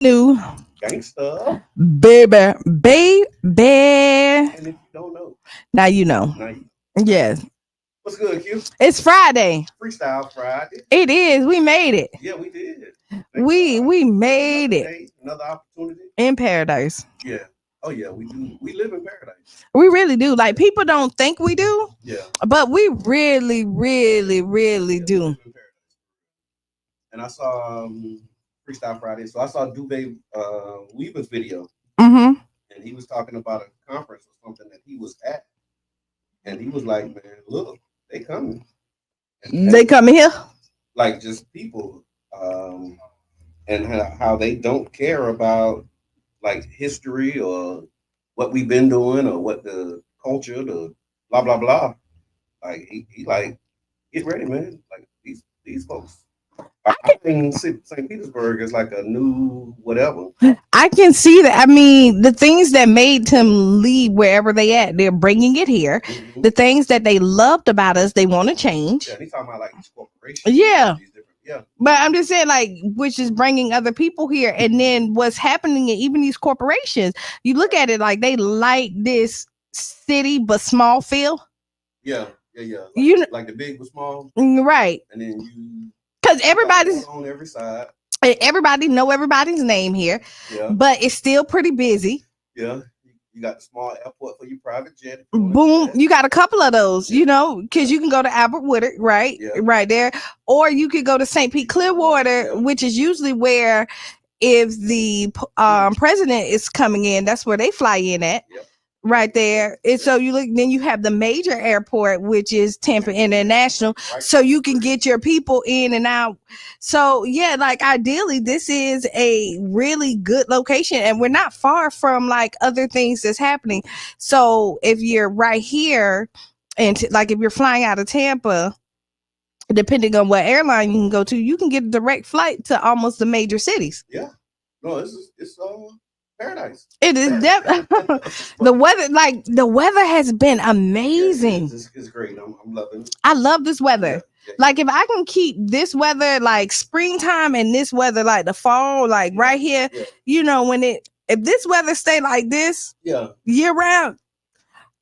New Gangsta. baby, baby. And if you don't know, Now you know. now you. Yes, What's good, Q? it's Friday. Freestyle Friday. It is. We made it. Yeah, we did. Thank We God. we Another made it day, another opportunity. in paradise. Yeah. Oh yeah, we do. We live in paradise. We really do. Like people don't think we do, Yeah. but we really, really, really Yeah, we do. live in paradise. And I saw Freestyle Friday. So I saw Duve Weaver's video, Mm-hmm. and he was talking about a conference or something that he was at, and he was like, "Man, look, they coming." They coming here. Like just people, um, and how they don't care about like history or what we've been doing or what the culture, the blah blah blah. Like he like get ready, man. Like these folks. I think St. Petersburg is like a new whatever. I can see that. I mean, the things that made them leave wherever they at, they're bringing it here. Mm-hmm. The things that they loved about us, they want to change. Yeah, and he's talking about like these corporations, Yeah. these different. Yeah, But I'm just saying, like, which is bringing other people here. And then what's happening in even these corporations, you look at it like they like this city, but small feel. yeah, yeah, yeah. Like, You like the big was small, right. and then you Because got everybody's water on every side. everybody know everybody's name here, Yeah, but it's still pretty busy. yeah. You got the small airport for your private jet. If you want to do Boom, that. you got a couple of those, Yeah. because you can go to Albert Woodard, right, Yeah. right there, or you could go to St. Pete Clearwater, Yeah. which is usually where if the president is coming in, that's where they fly in at. Yep. Right there. And so you look, then you have the major airport, which is Tampa International. Right. So you can get your people in and out. So yeah, like ideally, this is a really good location, and we're not far from like other things that's happening. So if you're right here, and like if you're flying out of Tampa, depending on what airline you can go to, you can get a direct flight to almost the major cities. Yeah. No, it's paradise. It is the weather. Like the weather has been amazing. Yeah, it's great. I'm loving it. I love this weather. Yeah, yeah. Like if I can keep this weather like springtime and this weather like the fall, like right here, when if this weather stay like this, year round,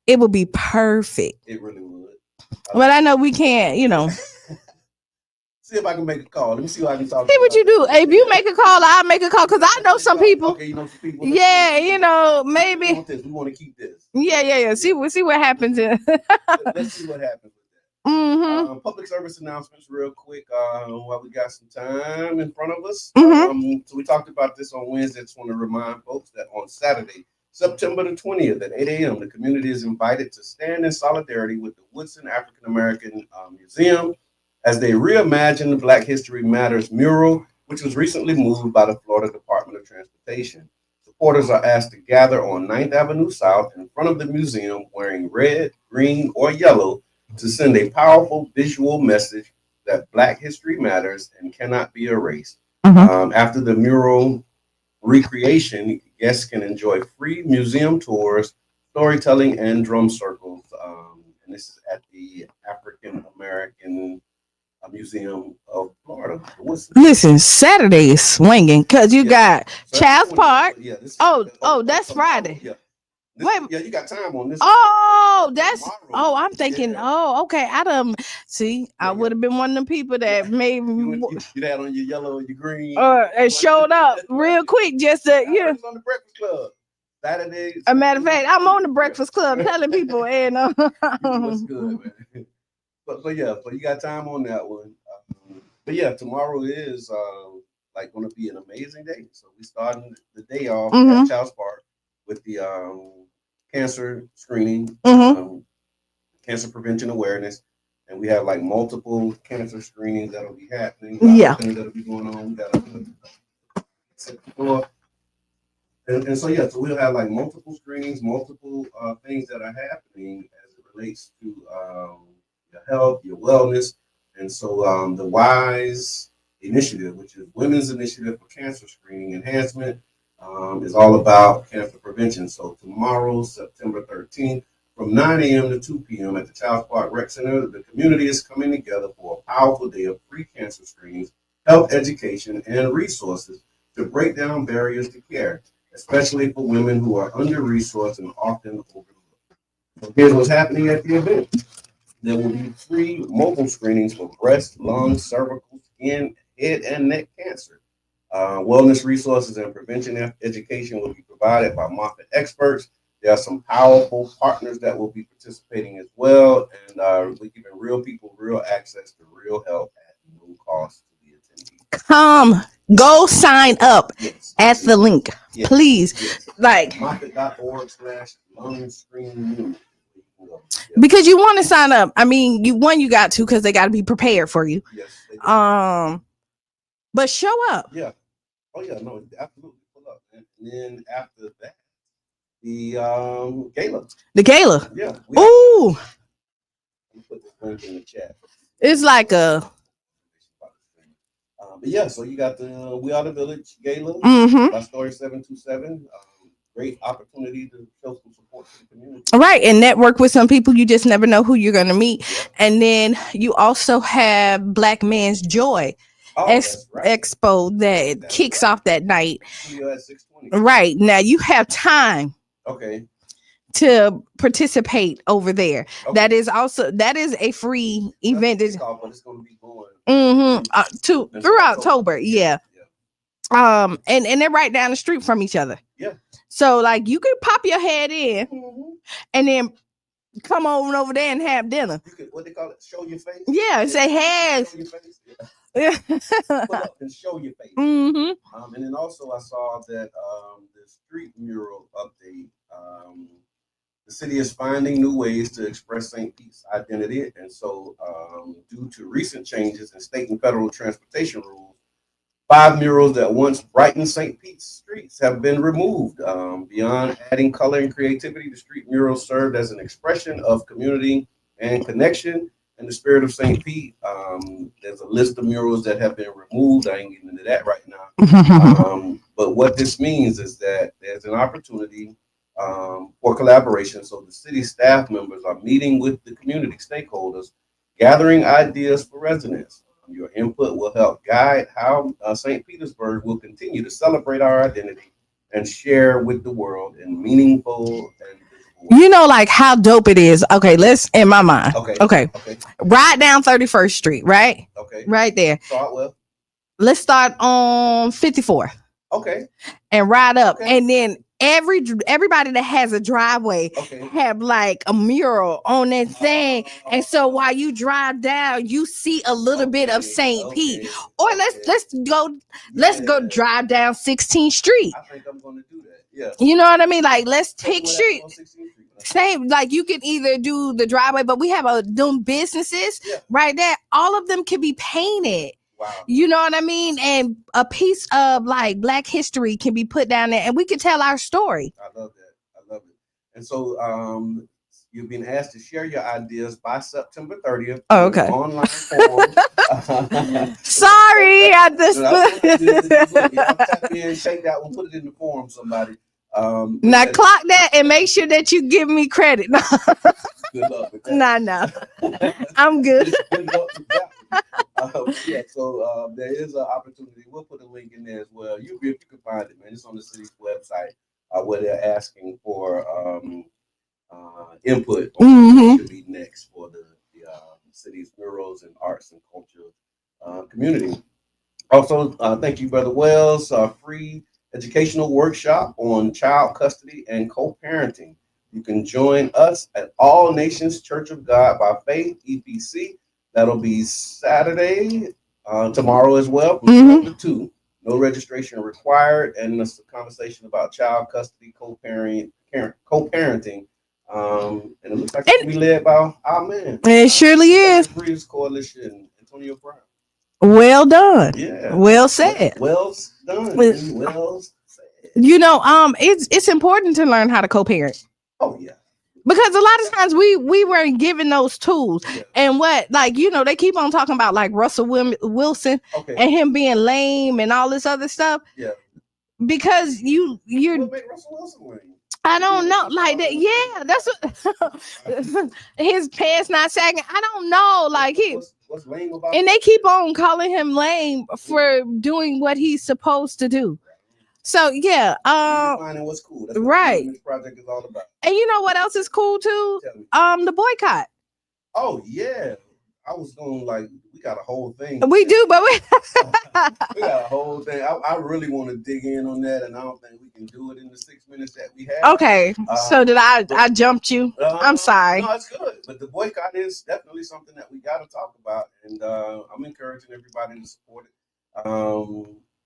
it would be perfect. It really would. But I know we can't, See if I can make a call. Let me see what I can talk. See what you do. If you make a call, I'll make a call because I know some people. Okay, you know some people. Yeah, maybe. We want to keep this. Yeah. See what happens. Let's see what happens with that. Mm-hmm. Public service announcements, real quick. While we got some time in front of us. Mm-hmm. So we talked about this on Wednesday. Just want to remind folks that on Saturday, September the 20th at 8 a.m., the community is invited to stand in solidarity with the Woodson African American Museum as they reimagine the Black History Matters mural, which was recently moved by the Florida Department of Transportation. Supporters are asked to gather on 9th Avenue South in front of the museum wearing red, green, or yellow to send a powerful visual message that Black history matters and cannot be erased. Mm-hmm. After the mural recreation, guests can enjoy free museum tours, storytelling, and drum circles. And this is at the African American Museum of Florida. Listen, Saturday is swinging because you got Child's Park. Yeah, that's Friday. Yeah. Wait, you got time on this. Oh, that's tomorrow. I'm thinking. Yeah. Oh, okay. I would have been one of them people that made you had on your yellow and your green. And showed up real quick just to on the Breakfast Club. Saturday. A matter of fact, I'm on the Breakfast Club telling people, and what's good, man. So you got time on that one. But yeah, tomorrow is going to be an amazing day. So we starting the day off at Child's Park with the cancer screening, cancer prevention awareness, and we have like multiple cancer screenings that'll be happening. That'll be going on. We got and so so we'll have like multiple screenings, multiple things that are happening as it relates to your health, your wellness. And so the WISE initiative, which is Women's Initiative for Cancer Screening Enhancement, is all about cancer prevention. So tomorrow, September 13th, from 9 a.m. to 2 p.m. at the Child's Park Rec Center, the community is coming together for a powerful day of free cancer screenings, health education, and resources to break down barriers to care, especially for women who are under-resourced and often overlooked. So here's what's happening at the event. There will be free mobile screenings for breast, lung, cervical, skin, head, and neck cancer. Wellness resources and prevention education will be provided by Moffitt experts. There are some powerful partners that will be participating as well, and we're giving real people real access to real help at no cost to the attendees. Come, go sign up at the link, please. Yes. Like Moffitt.org/lung screening. Because you want to sign up. I mean, you got to, because they got to be prepared for you. Yes. But show up. Yeah. Oh yeah. No, absolutely. Pull up. And then after that, the gala. The gala. Yeah. Ooh. Let me put this link in the chat. It's like a. But yeah, so you got the We Are the Village gala by Story 727. Great opportunity to show some support to the community. Right, and network with some people. You just never know who you're going to meet. And then you also have Black Man's Joy Expo that kicks off that night. At 6:20. Right, now you have time. Okay. To participate over there. Okay. That is a free event. But it's going to be going through October. Yeah. And they're right down the street from each other. Yeah. So like you could pop your head in and then come over there and have dinner. You could, what they call it, show your face. Yeah, and say hey. Show your face. Yeah. Pull up and show your face. And then also I saw that the street mural update. The city is finding new ways to express St. Pete's identity, and so due to recent changes in state and federal transportation rules, 5 murals that once brightened St. Pete's streets have been removed. Beyond adding color and creativity, the street murals served as an expression of community and connection in the spirit of St. Pete. There's a list of murals that have been removed. I ain't getting into that right now. But what this means is that there's an opportunity for collaboration. So the city staff members are meeting with the community stakeholders, gathering ideas for residents. Your input will help guide how St. Petersburg will continue to celebrate our identity and share with the world in meaningful and visible ways. You know, like how dope it is. Okay, let's in my mind. Okay. Right down 31st Street, right? Okay. Right there. Start well. Let's start on 54. Okay. And ride up. Okay. And then everybody that has a driveway have like a mural on that thing, and so while you drive down, you see a little bit of St. Pete. Or let's go drive down 16th Street. I think I'm going to do that. Yeah. You know what I mean? Like let's pick street. Same, like you can either do the driveway, but we have them businesses right there. All of them can be painted. Wow. You know what I mean? And a piece of like Black history can be put down there and we can tell our story. I love it. And so you've been asked to share your ideas by September 30th. Oh, okay. Online form. Sorry, I just take that one, put it in the form, somebody. Now clock that and make sure that you give me credit. Good luck with that. No. I'm good. So there is an opportunity. We'll put a link in there as well. You can find it, man. It's on the city's website where they're asking for input on what should be next for the city's murals and arts and culture community. Also, thank you, Brother Wells. Free educational workshop on child custody and co-parenting. You can join us at All Nations Church of God by Faith, EPC. That'll be Saturday, tomorrow as well, from 12 to 2. No registration required, and it's a conversation about child custody, co-parenting. And it looks like it's be led by our man. It surely is. Breeders Coalition, Antonio Brown. Well done. Yeah. Well said. Well done. Well said. You know, it's important to learn how to co-parent. Oh yeah. Because a lot of times we weren't given those tools. Yeah. And what, like, you know, they keep on talking about like Russell Wilson and him being lame and all this other stuff. Yeah. Because you're what made Russell Wilson lame? I don't know, like that. Yeah, that's what his pants not sagging. I don't know, like what's lame about and they keep on calling him lame for doing what he's supposed to do. So yeah, defining what's cool. That's what right. this project is all about. And you know what else is cool too? Tell me. The boycott. Oh yeah, I was going like we got a whole thing. We do, but we got a whole thing. I really want to dig in on that, and I don't think we can do it in the 6 minutes that we have. Okay, so did I jumped you? I'm sorry. No, it's good. But the boycott is definitely something that we got to talk about, and I'm encouraging everybody to support it.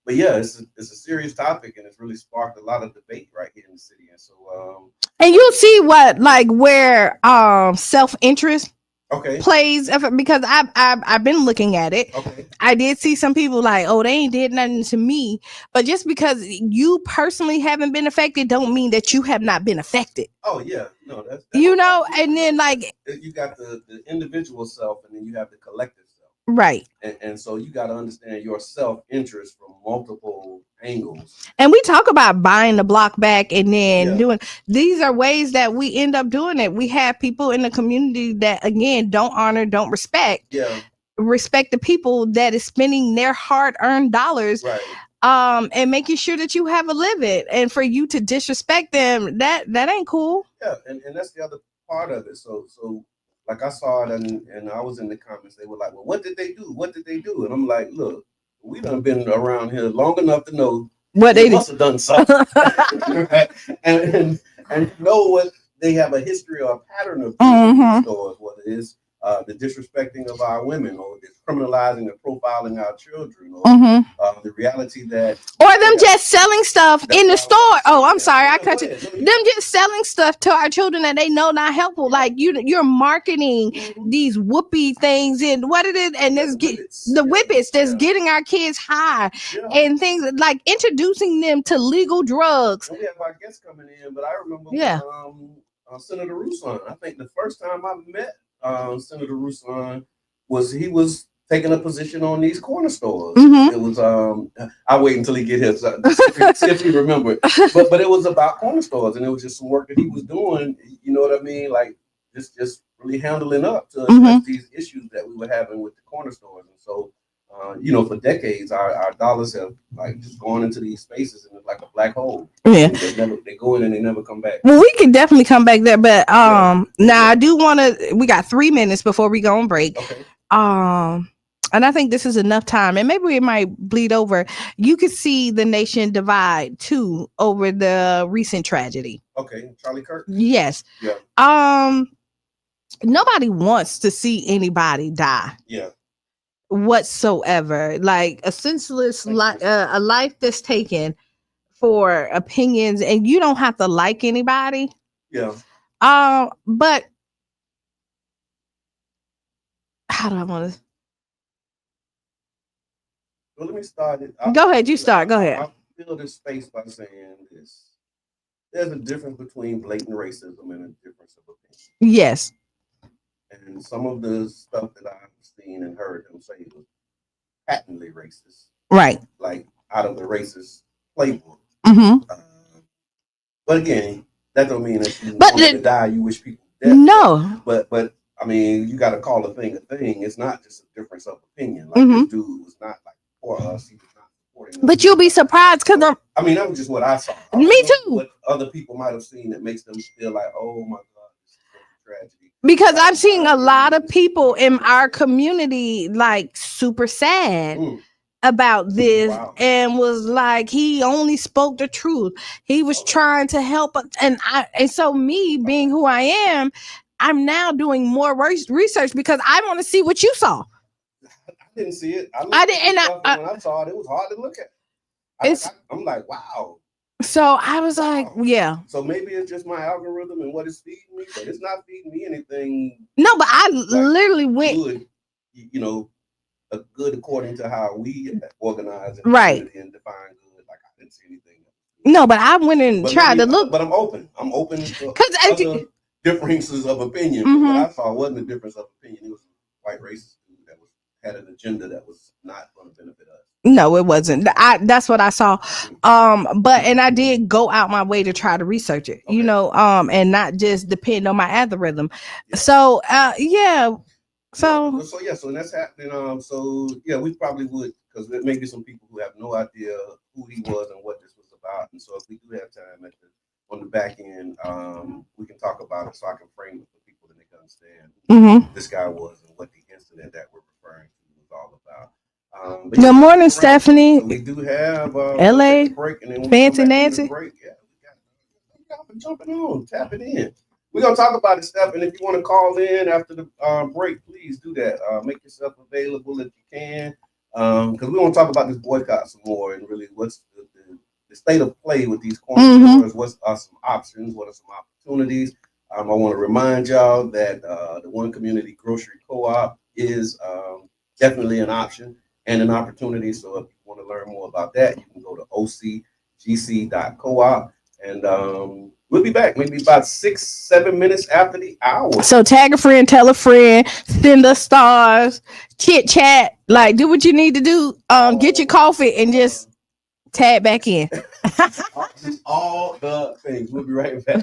But yeah, it's a serious topic, and it's really sparked a lot of debate right here in the city. And so, and you'll see what where self-interest plays because I've been looking at it. Okay. I did see some people like, oh, they ain't did nothing to me, but just because you personally haven't been affected, don't mean that you have not been affected. Oh yeah, no, that's you know, and then like you got the individual self, and then you have the collective self. Right. And so you got to understand your self-interest from multiple angles. And we talk about buying the block back and then doing, these are ways that we end up doing it. We have people in the community that, again, don't honor, don't respect. Respect the people that is spending their hard-earned dollars. Right. And making sure that you have a living. And for you to disrespect them, that ain't cool. Yeah, and that's the other part of it. So like I saw it and I was in the comments, they were like, well, what did they do? What did they do? And I'm like, look, we done been around here long enough to know what they must have done something. and you know what, they have a history or a pattern of stores, whether it's the disrespecting of our women, or the criminalizing and profiling our children, or the reality that, or them just selling stuff in the store. Oh, I'm sorry, I cut you. Them just selling stuff to our children that they know not helpful. Like you're marketing these whoopee things and what it is, and there's the whippets that's getting our kids high and things like introducing them to legal drugs. We have our guests coming in, but I remember Senator Ruslan. I think the first time I met Senator Ruslan he was taking a position on these corner stores. It was I'll wait until he get here so see if he remember it. But it was about corner stores, and it was just some work that he was doing. You know what I mean? Like just really handling up to address these issues that we were having with the corner stores. And so you know, for decades, our dollars have like just gone into these spaces, and it's like a black hole. Yeah, they go in and they never come back. Well, we can definitely come back there, but now I do want to. We got 3 minutes before we go on break. Okay. And I think this is enough time, and maybe it might bleed over. You could see the nation divide too over the recent tragedy. Okay, Charlie Kirk. Yes. Yeah. Nobody wants to see anybody die. Yeah. Whatsoever, like a senseless a life that's taken for opinions, and you don't have to like anybody. Yeah. But how do I want to? Well, let me start it. Go ahead. You start. Go ahead. I'll fill this space by saying this: there's a difference between blatant racism and a difference of opinion. Yes. And some of the stuff that I've seen and heard him say was patently racist. Right. Like out of the racist playbook. But again, that don't mean that you want to die, you wish people death. No. But I mean, you got to call a thing a thing. It's not just a difference of opinion. Like this dude was not like for us. He was not supporting us. But you'll be surprised because I mean, that was just what I saw. Me too. What other people might have seen that makes them feel like, oh my God, this is a tragedy. Because I'm seeing a lot of people in our community like super sad about this and was like, he only spoke the truth. He was trying to help us. And so me being who I am, I'm now doing more research because I want to see what you saw. I didn't see it. I didn't. When I saw it, it was hard to look at. I'm like, wow. So I was like, yeah. So maybe it's just my algorithm and what it's feeding me, but it's not feeding me anything. No, but I literally went. Good, you know, a good according to how we organize and and define good. Like I didn't see anything. No, but I went and tried to look. But I'm open. I'm open to other differences of opinion. What I saw wasn't a difference of opinion. It was a white racist dude that had an agenda that was not going to benefit us. No, it wasn't. That's what I saw. But I did go out my way to try to research it, you know, and not just depend on my algorithm. Yeah. So, So that's happening. So yeah, we probably would, because there may be some people who have no idea who he was and what this was about. And so if we do have time on the back end, we can talk about it so I can frame it for people and they can understand who this guy was and what the incident that we're referring to was all about. Good morning, Stephanie. So we do have LA break, and then Fancy Nancy. Break. Yeah, we got jumping on, tap it in. We're gonna talk about it, Steph, and if you want to call in after the break, please do that. Make yourself available if you can, because we want to talk about this boycott some more and really what's the state of play with these corner stores. What are some options? What are some opportunities? I want to remind y'all that the One Community Grocery Co-op is definitely an option and an opportunity. So if you want to learn more about that, you can go to ocgc.coop, and we'll be back maybe about 6-7 minutes after the hour. So tag a friend, tell a friend, send us stars, chit chat, like do what you need to do. Get your coffee and just tag back in. All the things. We'll be right back.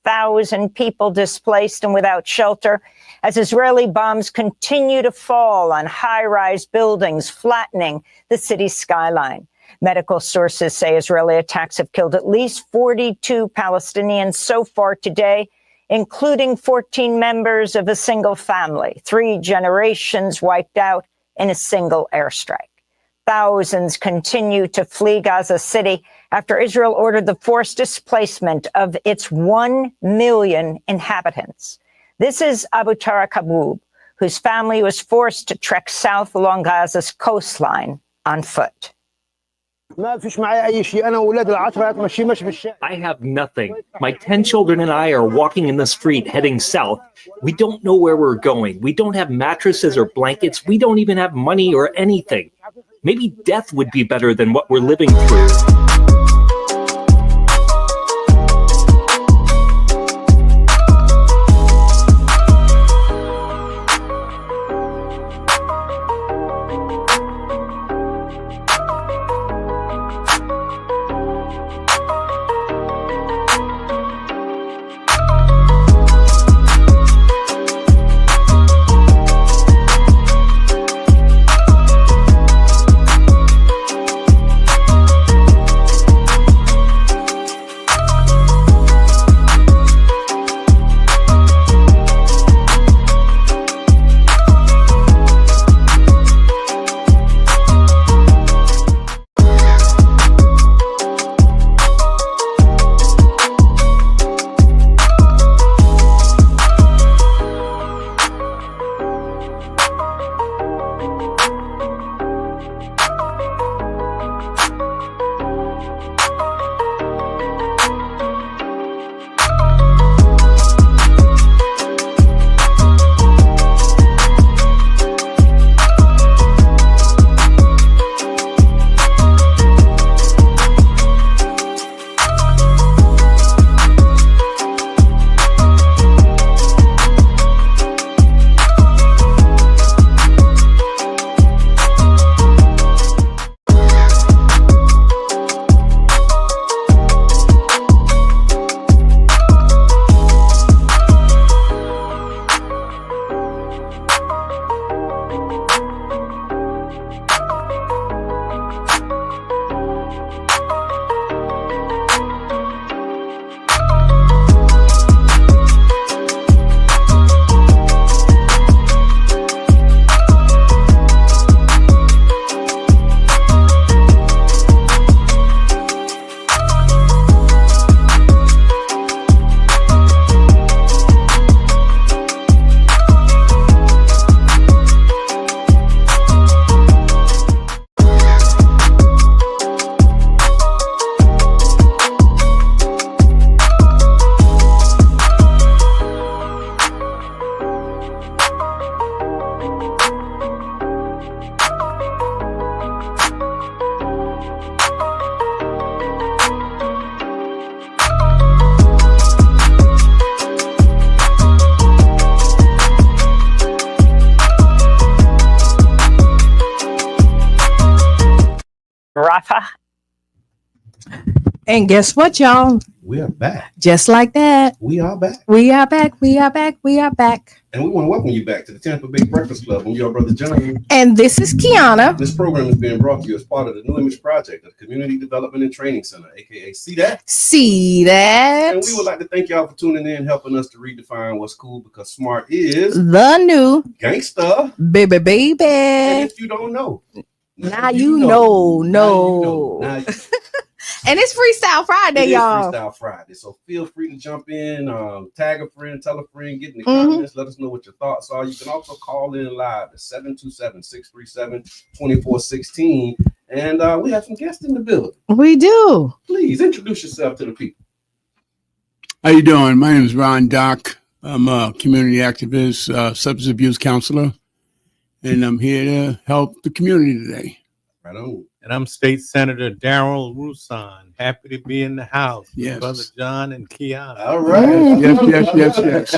Thousand people displaced and without shelter as Israeli bombs continue to fall on high-rise buildings, flattening the city's skyline. Medical sources say Israeli attacks have killed at least 42 Palestinians so far today, including 14 members of a single family, 3 generations wiped out in a single airstrike. Thousands continue to flee Gaza City after Israel ordered the forced displacement of its 1 million inhabitants. This is Abu Tara Kaboub, whose family was forced to trek south along Gaza's coastline on foot. I have nothing. My 10 children and I are walking in the street heading south. We don't know where we're going. We don't have mattresses or blankets. We don't even have money or anything. Maybe death would be better than what we're living through. Safa. And guess what, y'all? We are back. Just like that. We are back. We are back. We are back. We are back. And we want to welcome you back to the Tampa Bay Breakfast Club. I'm your brother, John. And this is Qiana. This program is being brought to you as part of the New Image Project of Community Development and Training Center, aka See That. See that? And we would like to thank y'all for tuning in, helping us to redefine what's cool, because smart is the new gangsta. baby. And if you don't know, now you know. Now you know. And it's Freestyle Friday, y'all. Freestyle Friday. So feel free to jump in, tag a friend, tell a friend, get in the comments, let us know what your thoughts are. You can also call in live at 727-637-2416. And we have some guests in the building. We do. Please introduce yourself to the people. How you doing? My name is Ron Dock. I'm a community activist, substance abuse counselor, and I'm here to help the community today. Right on. And I'm State Senator Darrell Roussan. Happy to be in the house with Yes. Brother John and Qiana. All right. Yes.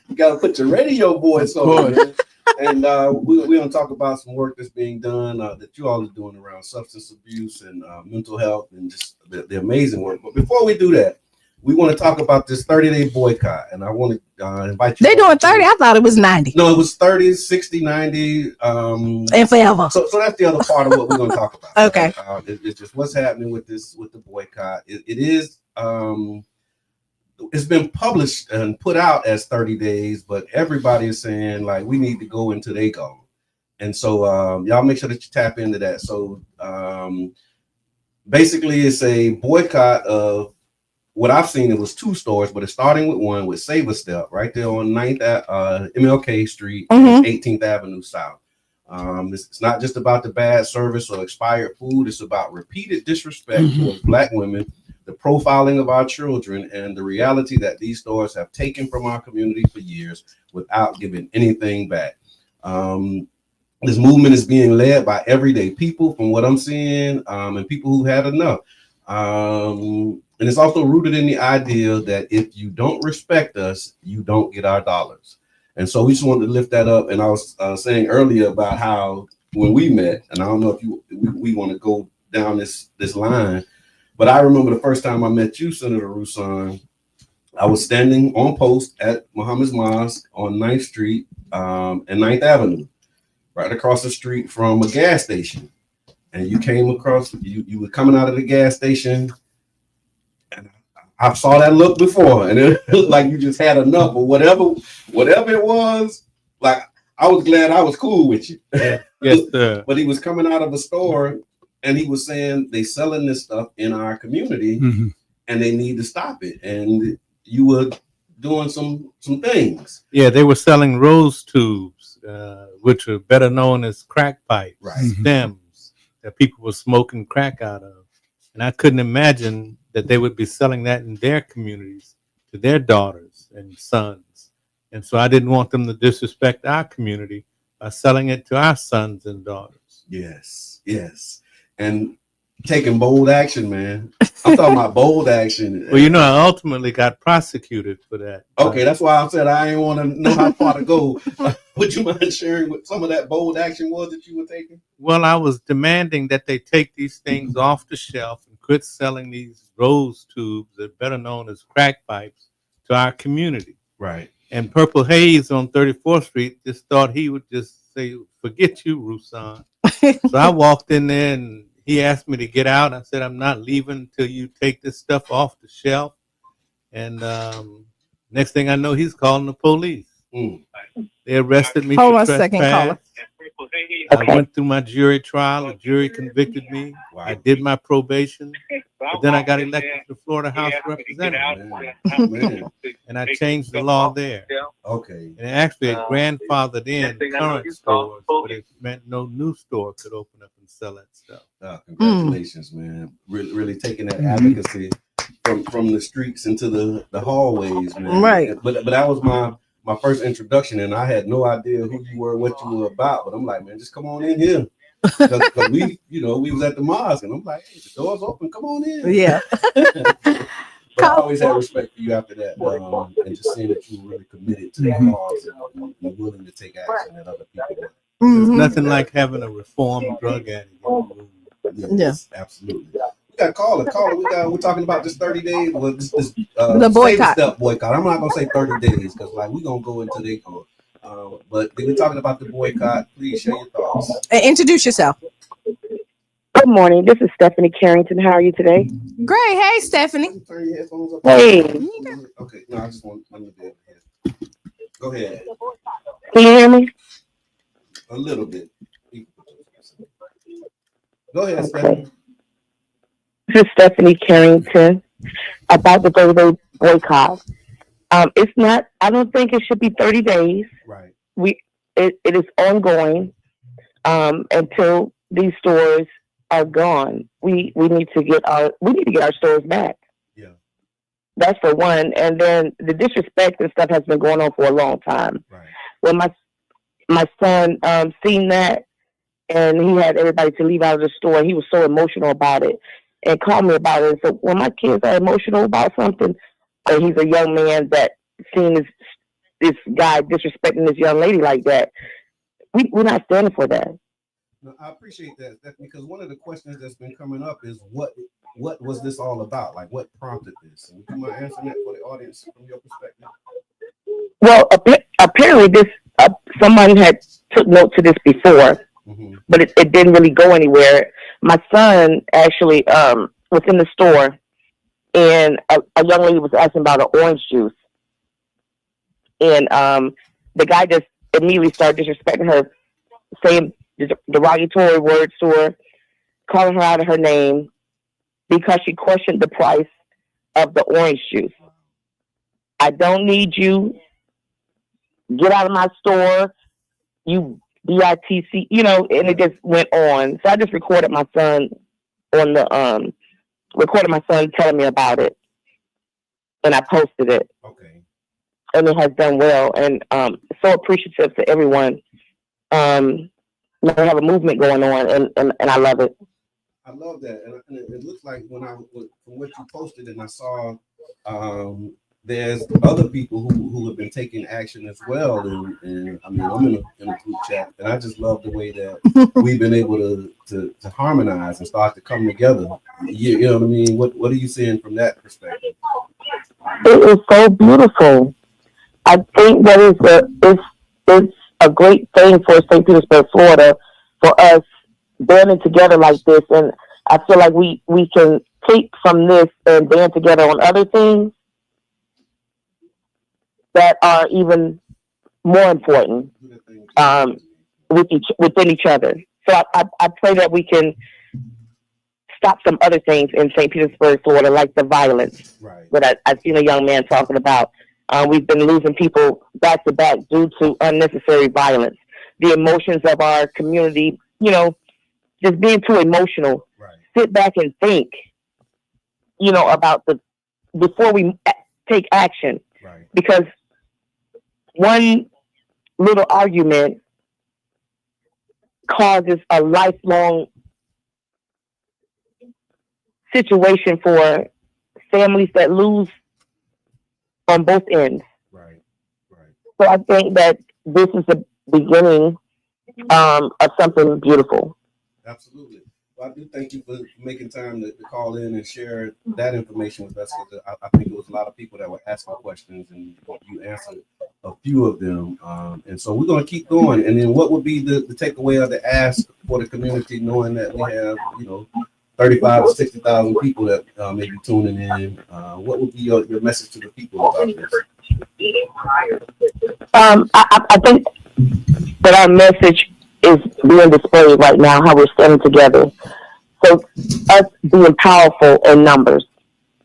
You got to put your radio voice on. Man. And we're going to talk about some work that's being done that you all are doing around substance abuse and mental health and just the amazing work. But before we do that, we want to talk about this 30-day boycott. And I want to invite you. They're doing 30. I thought it was 90. No, it was 30, 60, 90. And forever. So that's the other part of what we're going to talk about. Okay. It's just what's happening with the boycott. It is, it's been published and put out as 30 days, but everybody is saying like we need to go until they go. And so y'all make sure that you tap into that. So basically it's a boycott of what I've seen. It was 2 stores, but it's starting with one with Sav A Step right there on 9th MLK Street, 18th Avenue South. It's not just about the bad service or expired food. It's about repeated disrespect towards Black women, the profiling of our children, and the reality that these stores have taken from our community for years without giving anything back. This movement is being led by everyday people, from what I'm seeing, and people who had enough. And it's also rooted in the idea that if you don't respect us, you don't get our dollars. And so we just wanted to lift that up. And I was saying earlier about how when we met, and I don't know if we want to go down this line, but I remember the first time I met you, Senator Roussan, I was standing on post at Muhammad's Mosque on 9th Street and 9th Avenue, right across the street from a gas station. And you came across, you were coming out of the gas station, and I saw that look before, and it looked like you just had enough or whatever it was. Like, I was glad I was cool with you. Yes, sir. But he was coming out of a store and he was saying they selling this stuff in our community and they need to stop it. And you were doing some things. Yeah, they were selling rose tubes, which are better known as crack pipes, stems that people were smoking crack out of. And I couldn't imagine that they would be selling that in their communities to their daughters and sons. And so I didn't want them to disrespect our community by selling it to our sons and daughters. Yes. And taking bold action, man. I'm talking about bold action. Well, I ultimately got prosecuted for that. Okay, that's why I said I didn't want to know how far to go. Would you mind sharing what some of that bold action was that you were taking? Well, I was demanding that they take these things off the shelf and quit selling these rose tubes that are better known as crack pipes to our community. Right. And Purple Haze on 34th Street just thought he would just say, forget you, Roussan. So I walked in there and he asked me to get out. I said, I'm not leaving until you take this stuff off the shelf. And next thing I know, he's calling the police. They arrested me Hold for on a trespass. second, caller. I went through my jury trial. The jury convicted me. Wow. I did my probation. But then I got elected to Florida House of Representatives. Man. And I changed the law there. Okay. And actually, it grandfathered in current stores, but it meant no new store could open up and sell that stuff. Congratulations, man. Really taking that advocacy from the streets into the hallways, man. Right. But that was my first introduction, and I had no idea who you were, what you were about. But I'm like, man, just come on in here. Because we was at the mosque, and I'm like, hey, the door's open, come on in. Yeah. But I always had respect for you after that, and just seeing that you were really committed to the cause and you're willing to take action that other people don't. There's nothing like having a reformed drug addict in the room. Yes, absolutely. We got caller. We're talking about this 30 days. Well, this The boycott. Save A Step boycott. I'm not gonna say 30 days because like we're gonna go into the but we're talking about the boycott. Please share your thoughts. Introduce yourself. Good morning. This is Stephanie Carrington. How are you today? Great. Hey, Stephanie. Turn your headphones up. Hey. Okay. No, I just want to be able to hear. Go ahead. Can you hear me? A little bit. Go ahead, Stephanie. This is Stephanie Carrington about the 30-day boycott. It's not. I don't think it should be 30 days. Right. It is ongoing until these stores are gone. We need to get our stores back. Yeah. That's for one. And then the disrespect and stuff has been going on for a long time. Right. When my son seen that, and he had everybody to leave out of the store, he was so emotional about it and called me about it. And so when my kids are emotional about something, or he's a young man that seen this guy disrespecting this young lady like that, we're not standing for that. No, I appreciate that, because one of the questions that's been coming up is what was this all about? Like, what prompted this? And would you mind answering that for the audience from your perspective? Well, apparently this someone had took note to this before, but it didn't really go anywhere. My son actually was in the store, and a young lady was asking about an orange juice, and the guy just immediately started disrespecting her, saying derogatory words to her, calling her out of her name because she questioned the price of the orange juice. I don't need you. Get out of my store. You BITC, and it just went on. So I just recorded my son telling me about it, and I posted it. Okay. And it has done well, and so appreciative to everyone. We have a movement going on, and I love it. I love that, and it looks like from what you posted, and I saw there's other people who have been taking action as well, and I mean I'm in a group chat, and I just love the way that we've been able to harmonize and start to come together. You know what I mean? What are you seeing from that perspective? It is so beautiful. I think that it's a great thing for St. Petersburg, Florida, for us banding together like this, and I feel like we can take from this and band together on other things that are even more important within each other. So I pray that we can stop some other things in St. Petersburg, Florida, like the violence. Right. But I've seen a young man talking about. We've been losing people back to back due to unnecessary violence. The emotions of our community, just being too emotional. Right. Sit back and think, about before we take action. Right. Because one little argument causes a lifelong situation for families that lose on both ends. Right. So I think that this is the beginning of something beautiful. Absolutely. Well, I do thank you for making time to call in and share that information with us. I think there was a lot of people that were asking questions, and you answered a few of them. And so we're going to keep going. And then what would be the takeaway or the ask for the community, knowing that we have, 35 to 60,000 people that may be tuning in? What would be your message to the people about this? I think that our message is being displayed right now, how we're standing together. So us being powerful in numbers,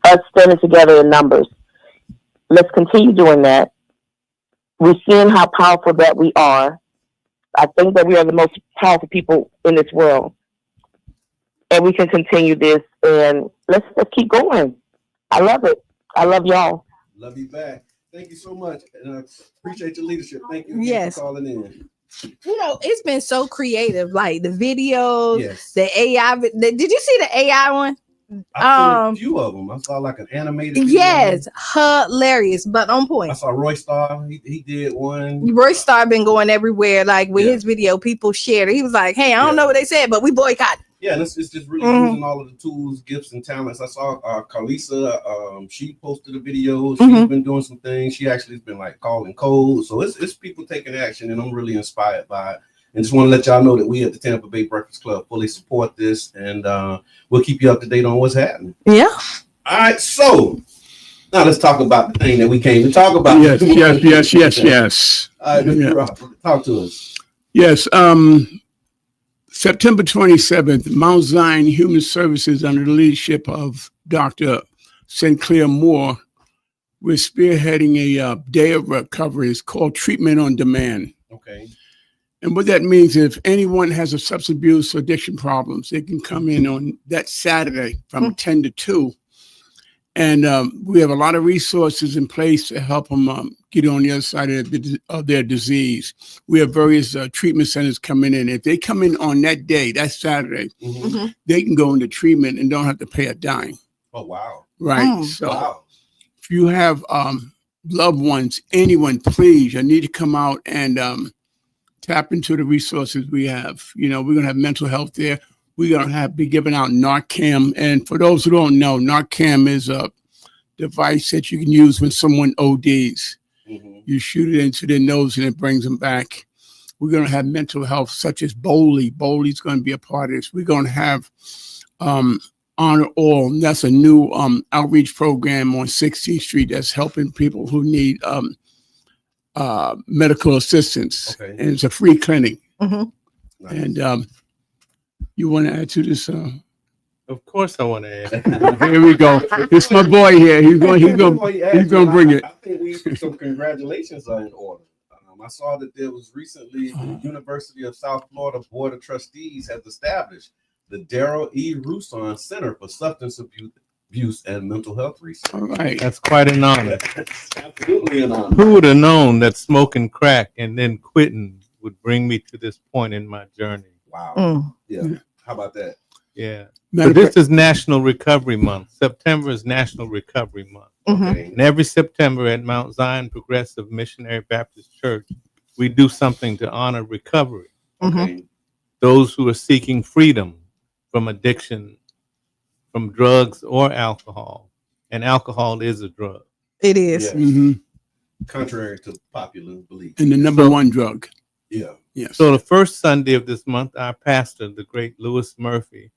us standing together in numbers. Let's continue doing that. We're seeing how powerful that we are. I think that we are the most powerful people in this world. And we can continue this, and let's keep going. I love it. I love y'all. Love you back. Thank you so much. And I appreciate your leadership. Thank you Yes. for calling in. It's been so creative, like the videos, Yes. the AI. Did you see the AI one? I saw a few of them. I saw like an animated video. Yes, hilarious, but on I point. saw Roy Starr. He did one. Roy Starr been going everywhere, like with Yeah. his video. People shared it. He was like, "Hey, I don't Yeah. know what they said, but we boycott." Yeah, and it's just really using all of the tools, gifts, and talents. I saw Carlisa, she posted a video. She's been doing some things. She actually has been like calling codes. So it's people taking action, and I'm really inspired by it. And just want to let y'all know that we at the Tampa Bay Breakfast Club fully support this, and we'll keep you up to date on what's happening. Yeah. All right, so now let's talk about the thing that we came to talk about. Yes. All right, Mr. Rock, talk to us. Yes. September 27th, Mount Zion Human Services, under the leadership of Dr. Sinclair Moore, we're spearheading a day of recovery. It's called Treatment on Demand. Okay. And what that means, if anyone has a substance abuse or addiction problems, they can come in on that Saturday from 10 to 2. And we have a lot of resources in place to help them get on the other side of their disease. We have various treatment centers coming in. If they come in on that day, that Saturday, they can go into treatment and don't have to pay a dime. Oh, wow. Right. So if you have loved ones, anyone, please, you need to come out and tap into the resources we have. You know, we're going to have mental health there. We're going to be giving out Narcan. And for those who don't know, Narcan is a device that you can use when someone ODs. You shoot it into their nose and it brings them back. We're going to have mental health such as Bowley. Bowley's going to be a part of this. We're going to have Honor All. And that's a new outreach program on 16th Street that's helping people who need medical assistance. Okay. And it's a free clinic. Nice. And you want to add to this? Of course, I want to add. Here we go. It's my boy here. He's going to bring it. I think some congratulations are in order. I saw that there was recently the University of South Florida Board of Trustees has established the Darrell E. Rousson Center for Substance Abuse and Mental Health Research. All right. That's quite an honor. Absolutely an honor. Who would have known that smoking crack and then quitting would bring me to this point in my journey? Wow. Yeah. How about that? Yeah. So this is National Recovery Month. September is National Recovery Month. Okay. And every September at Mount Zion Progressive Missionary Baptist Church, we do something to honor recovery. Okay. Those who are seeking freedom from addiction, from drugs or alcohol. And alcohol is a drug. It is. Yes. Contrary to popular belief. And the number one drug. Yeah. Yes. So the first Sunday of this month, our pastor, the great Lewis Murphy,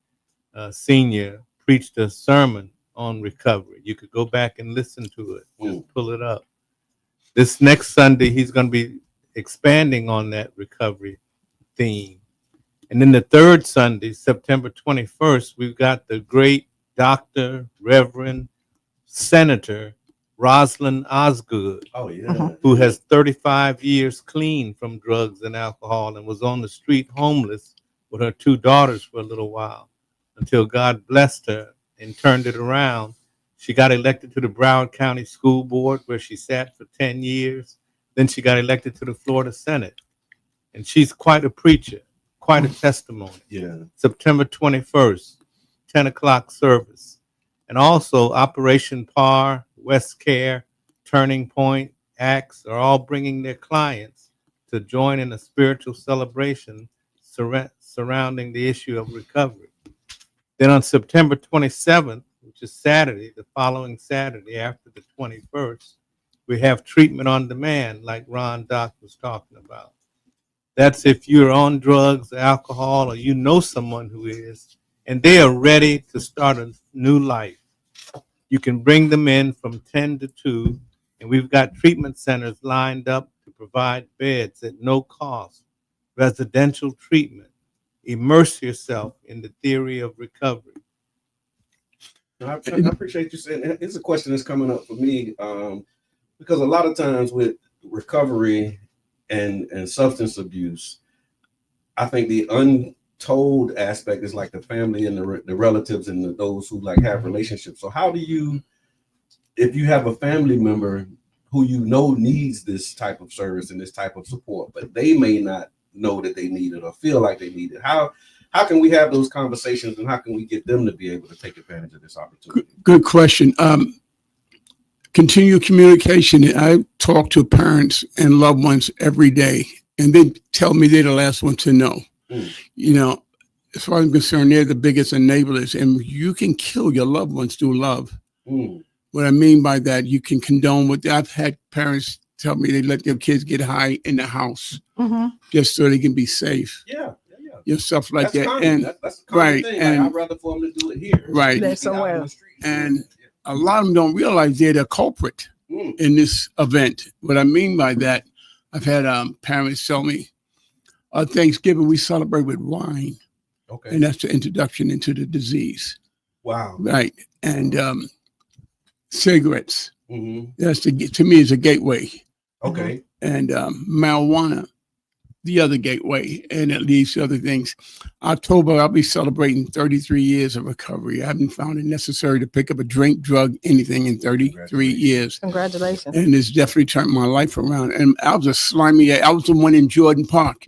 Sr., preached a sermon on recovery. You could go back and listen to it. Just pull it up. This next Sunday, he's going to be expanding on that recovery theme. And then the third Sunday, September 21st, we've got the great Dr. Reverend Senator Rosalind Osgood, who has 35 years clean from drugs and alcohol and was on the street homeless with her 2 daughters for a little while until God blessed her and turned it around. She got elected to the Broward County School Board, where she sat for 10 years. Then she got elected to the Florida Senate. And she's quite a preacher, quite a testimony. Yeah. September 21st, 10 o'clock service. And also Operation PAR, West Care, Turning Point, ACTS are all bringing their clients to join in a spiritual celebration surrounding the issue of recovery. Then on September 27th, which is Saturday, the following Saturday after the 21st, we have treatment on demand, like Ron Doc was talking about. That's if you're on drugs, alcohol, or you know someone who is, and they are ready to start a new life. You can bring them in from 10 to 2, and we've got treatment centers lined up to provide beds at no cost, residential treatment. Immerse yourself in the theory of recovery. I appreciate you saying that. It's a question that's coming up for me because a lot of times with recovery and substance abuse, I think the untold aspect is like the family and the relatives and those who like have relationships. So how do you, if you have a family member who you know needs this type of service and this type of support, but they may not know that they need it or feel like they need it, how can we have those conversations and how can we get them to be able to take advantage of this opportunity? Good question. Continue communication. I talk to parents and loved ones every day, and they tell me they're the last one to know. You know, as far as I'm concerned, they're the biggest enablers, and you can kill your loved ones through love. What I mean by that, you can condone what I've had parents tell me they let their kids get high in the house just so they can be safe. Yeah. Stuff like That's that. common. And that's a common right, thing. and I'd rather for them to do it here. Right. That's somewhere. And a lot of them don't realize they're the culprit in this event. What I mean by that, I've had parents tell me, Thanksgiving we celebrate with wine. Okay. And that's the introduction into the disease. Wow. Right. And cigarettes. That's to me is a gateway. Okay. And marijuana, the other gateway, and at least other things. October, I'll be celebrating 33 years of recovery. I haven't found it necessary to pick up a drink, drug, anything in 33 years. Congratulations. And it's definitely turned my life around. And I was a slimy, I was the one in Jordan Park,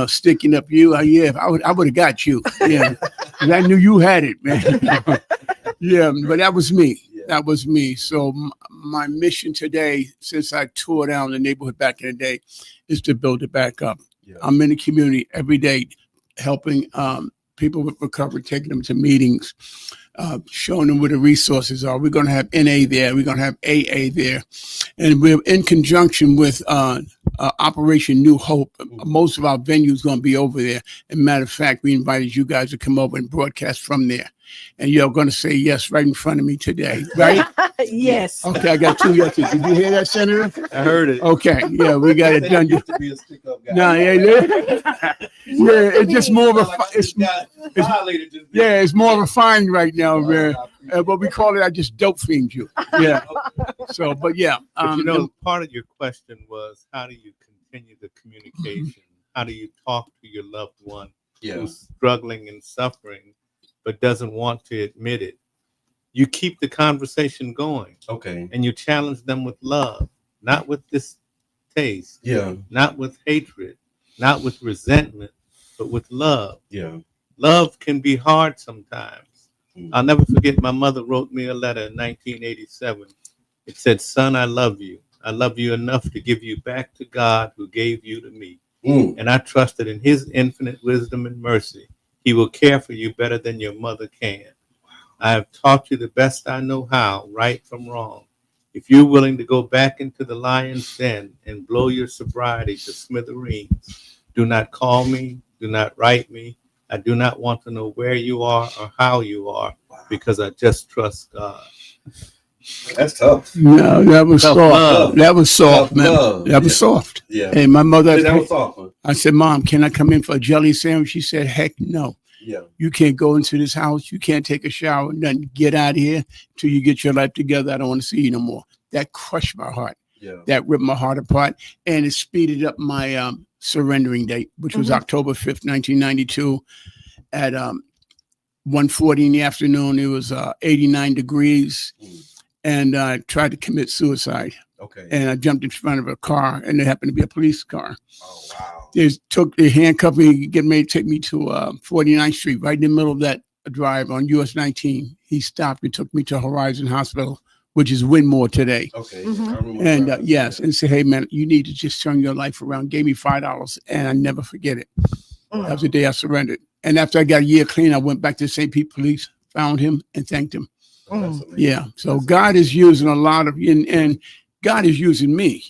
sticking up you. I would have got you. Yeah. 'Cause I knew you had it, man. Yeah, but that was me. That was me. So my mission today, since I tore down the neighborhood back in the day, is to build it back up. I'm in the community every day, helping people with recovery, taking them to meetings, showing them where the resources are. We're going to have NA there. We're going to have AA there. And we're in conjunction with Operation New Hope. Most of our venues going to be over there. And matter of fact, we invited you guys to come over and broadcast from there. And you're going to say yes right in front of me today, right? Yes. Okay, I got 2 yeses. Did you hear that, Senator? I heard it. Okay, yeah, we got it done. No, it's just more of a. It's more of a fine right now, man. What we call it, I just dope fiend you. Yeah. So, but yeah, but part of your question was, how do you continue the communication? How do you talk to your loved one who's struggling and suffering, but doesn't want to admit it? You keep the conversation going. Okay. And you challenge them with love, not with distaste. Yeah. Not with hatred, not with resentment, but with love. Yeah. Love can be hard sometimes. I'll never forget, my mother wrote me a letter in 1987. It said, "Son, I love you. I love you enough to give you back to God who gave you to me. And I trust that in his infinite wisdom and mercy, he will care for you better than your mother can. I have taught you the best I know how, right from wrong. If you're willing to go back into the lion's den and blow your sobriety to smithereens, do not call me, do not write me. I do not want to know where you are or how you are, because I just trust God." That's tough. No, that was soft. Love. That was soft, man. Love. That was soft. Yeah. And my mother, That was soft. I said, "Mom, can I come in for a jelly sandwich?" She said, "Heck no. Yeah. You can't go into this house. You can't take a shower. Nothing. Get out of here till you get your life together. I don't want to see you no more." That crushed my heart. Yeah. That ripped my heart apart, and it speeded up my surrendering date, which was October 5th, 1992, at 1:40 in the afternoon. It was 89 degrees, and I tried to commit suicide. Okay. And I jumped in front of a car, and it happened to be a police car. Oh wow. They handcuffed me, get ready to take me to 49th Street, right in the middle of that drive on US 19. He stopped and took me to Horizon Hospital, which is Winmore today. Okay. And and say, "Hey man, you need to just turn your life around." Gave me $5, and I never forget it. That was the day I surrendered. And after I got a year clean, I went back to St. Pete Police, found him, and thanked him. Yeah. So God is using a lot of, and God is using me.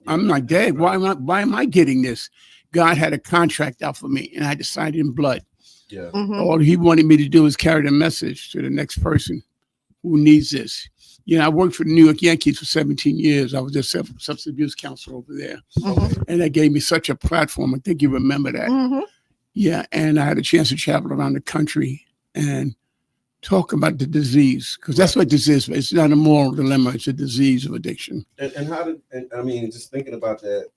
I'm like, "Dad, why am I getting this?" God had a contract out for me, and I decided in blood. Yeah. All he wanted me to do is carry the message to the next person who needs this. I worked for the New York Yankees for 17 years. I was their substance abuse counselor over there. And that gave me such a platform. I think you remember that. Yeah. And I had a chance to travel around the country and talk about the disease, because that's what this is. It's not a moral dilemma. It's a disease of addiction. And just thinking about that,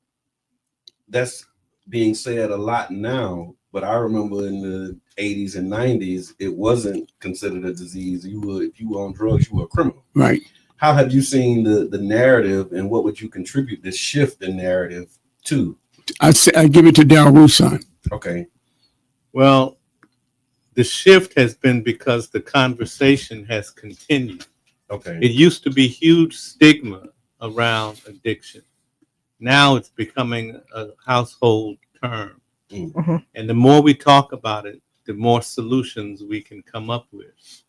that's being said a lot now, but I remember in the 80s and 90s, it wasn't considered a disease. If you were on drugs, you were a criminal. Right. How have you seen the narrative, and what would you contribute this shift in narrative to? I give it to Darryl Roussan. Okay. Well, the shift has been because the conversation has continued. Okay. It used to be huge stigma around addiction. Now it's becoming a household term. And the more we talk about it, the more solutions we can come up with.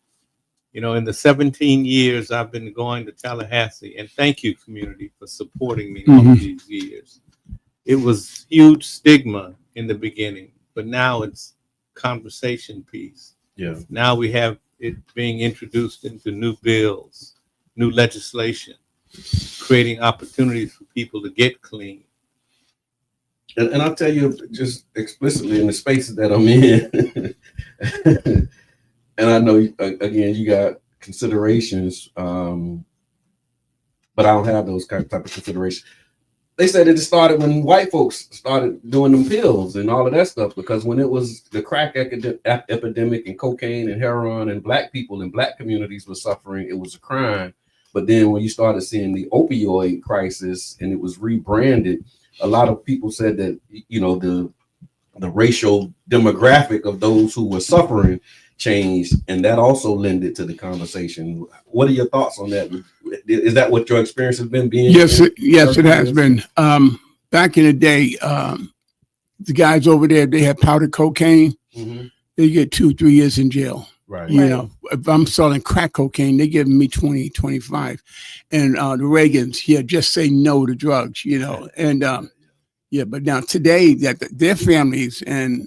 You know, in the 17 years I've been going to Tallahassee, and thank you, community, for supporting me all these years. It was huge stigma in the beginning, but now it's conversation piece. Yeah. Now we have it being introduced into new bills, new legislation, creating opportunities for people to get clean. And I'll tell you just explicitly in the spaces that I'm in, and I know, again, you got considerations, but I don't have those type of considerations. They said it started when white folks started doing them pills and all of that stuff, because when it was the crack epidemic and cocaine and heroin and black people in black communities were suffering, it was a crime. But then when you started seeing the opioid crisis and it was rebranded, a lot of people said that, you know, the racial demographic of those who were suffering changed, and that also lended to the conversation. What are your thoughts on that? Is that what your experience has been? Yes, it has been. Back in the day, the guys over there, they had powdered cocaine. They get 2-3 years in jail. Right. You know, if I'm selling crack cocaine, they giving me 20, 25. And the Reagans, just say no to drugs, you know. And but now today that their families and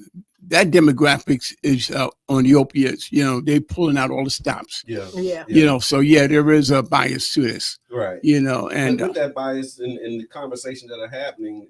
that demographics is on the opiates, you know, they pulling out all the stops. Yeah. You know, so there is a bias to this. Right. You know, and with that bias in the conversations that are happening,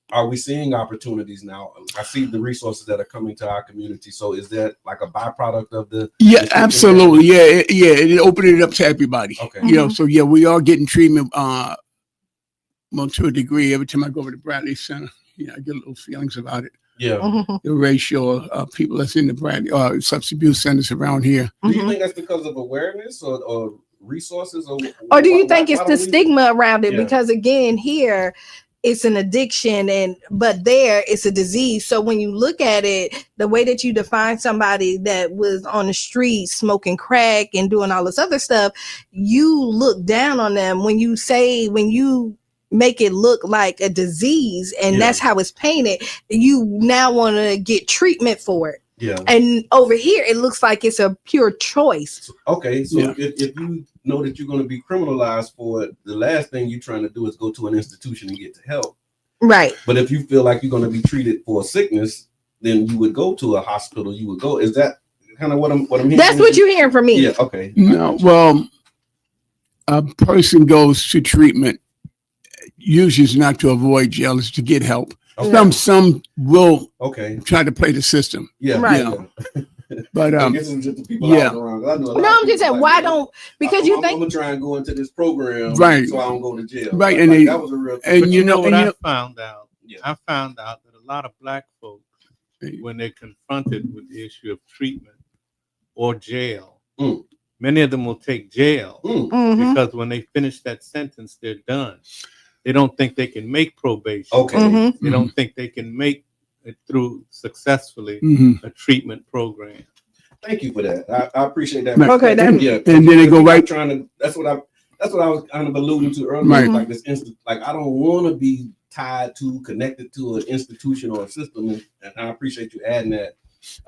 are we seeing opportunities now? I see the resources that are coming to our community. So is that like a byproduct of the? Yeah, absolutely. It opened it up to everybody. Okay. You know, so we are getting treatment well, to a degree. Every time I go over to Bradley Center, I get little feelings about it. Yeah. The ratio of people that's in the Bradley substance abuse centers around here. Do you think that's because of awareness or resources, or do you think it's the stigma around it? Because again, here it's an addiction, but there it's a disease. So when you look at it, the way that you define somebody that was on the street smoking crack and doing all this other stuff, you look down on them when you make it look like a disease, and that's how it's painted. You now want to get treatment for it. Yeah. And over here, it looks like it's a pure choice. Okay. So if you know that you're going to be criminalized for it, the last thing you're trying to do is go to an institution and get to help. Right. But if you feel like you're going to be treated for a sickness, then you would go to a hospital. You would go. Is that kind of what I'm hearing? That's what you're hearing from me. Yeah. Okay. No. Well, a person goes to treatment usually is not to avoid jail, it's to get help. Okay. Some will try to play the system. Yeah. Right. You know? But I guess it's just the people out around. I know I'm just saying, why don't, because you think I'm gonna try and go into this program, right? So I don't go to jail, right? And like, that was a real. And you know what I found out? Yeah. I found out that a lot of black folks, when they're confronted with the issue of treatment or jail, many of them will take jail because when they finish that sentence, they're done. They don't think they can make probation. Okay. They don't think they can make it through successfully a treatment program. Thank you for that. I appreciate that. Okay. Yeah. And then they go right. That's what I was kind of alluding to earlier. Right. Like this like I don't want to be connected to an institution or a system, and I appreciate you adding that.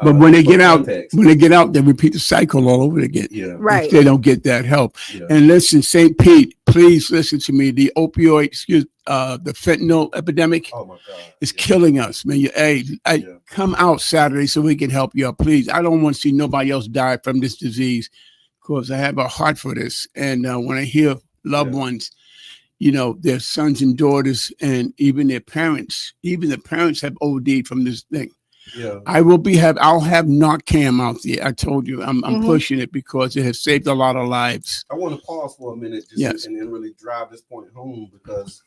But when they get out, they repeat the cycle all over again. Yeah. Right. If they don't get that help. Yeah. And listen, St. Pete, please listen to me. The opioid, the fentanyl epidemic is killing us, man. Come out Saturday so we can help you out, please. I don't want to see nobody else die from this disease, because I have a heart for this. And when I hear loved ones, their sons and daughters, and even their parents, even the parents have OD'd from this thing. Yeah. I'll have Narcan out there. I told you, I'm pushing it because it has saved a lot of lives. I want to pause for a minute and really drive this point home, because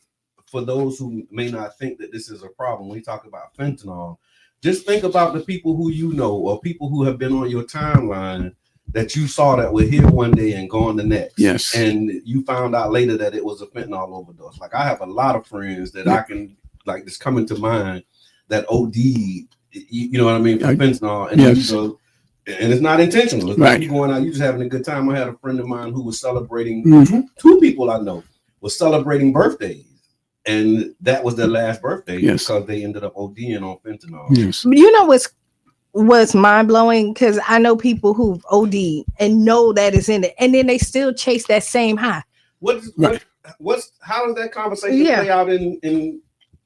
for those who may not think that this is a problem, when we talk about fentanyl, just think about the people who you know, or people who have been on your timeline that you saw that were here one day and gone the next. Yes. And you found out later that it was a fentanyl overdose. Like, I have a lot of friends that I can, like, just coming to mind that OD'd. You know what I mean? For fentanyl, and and it's not intentional. It's not you going out, you just having a good time. I had a friend of mine who was celebrating. Two people I know was celebrating birthdays, and that was their last birthday because they ended up ODing on fentanyl. Yes. You know what's was mind blowing because I know people who've OD'd and know that it's in it, and then they still chase that same high. How does that conversation play out in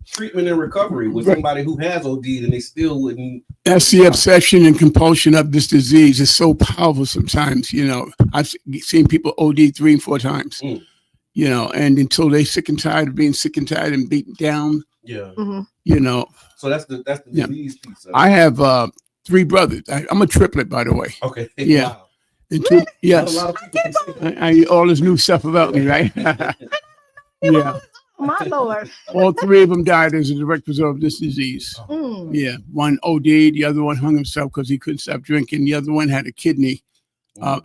treatment and recovery with somebody who has OD'd and they still wouldn't? That's the obsession and compulsion of this disease. It's so powerful sometimes, you know. I've seen people OD 3 and 4 times, you know, and until they're sick and tired of being sick and tired and beaten down, you know. So that's the disease piece of it. I have 3 brothers. I'm a triplet, by the way. Okay. Yeah. Wow. Yes. A lot of people can see that. I all this new stuff about me, right? Yeah. My Lord. All 3 of them died as a direct result of this disease. Yeah. One OD'd, the other one hung himself because he couldn't stop drinking. The other one had a kidney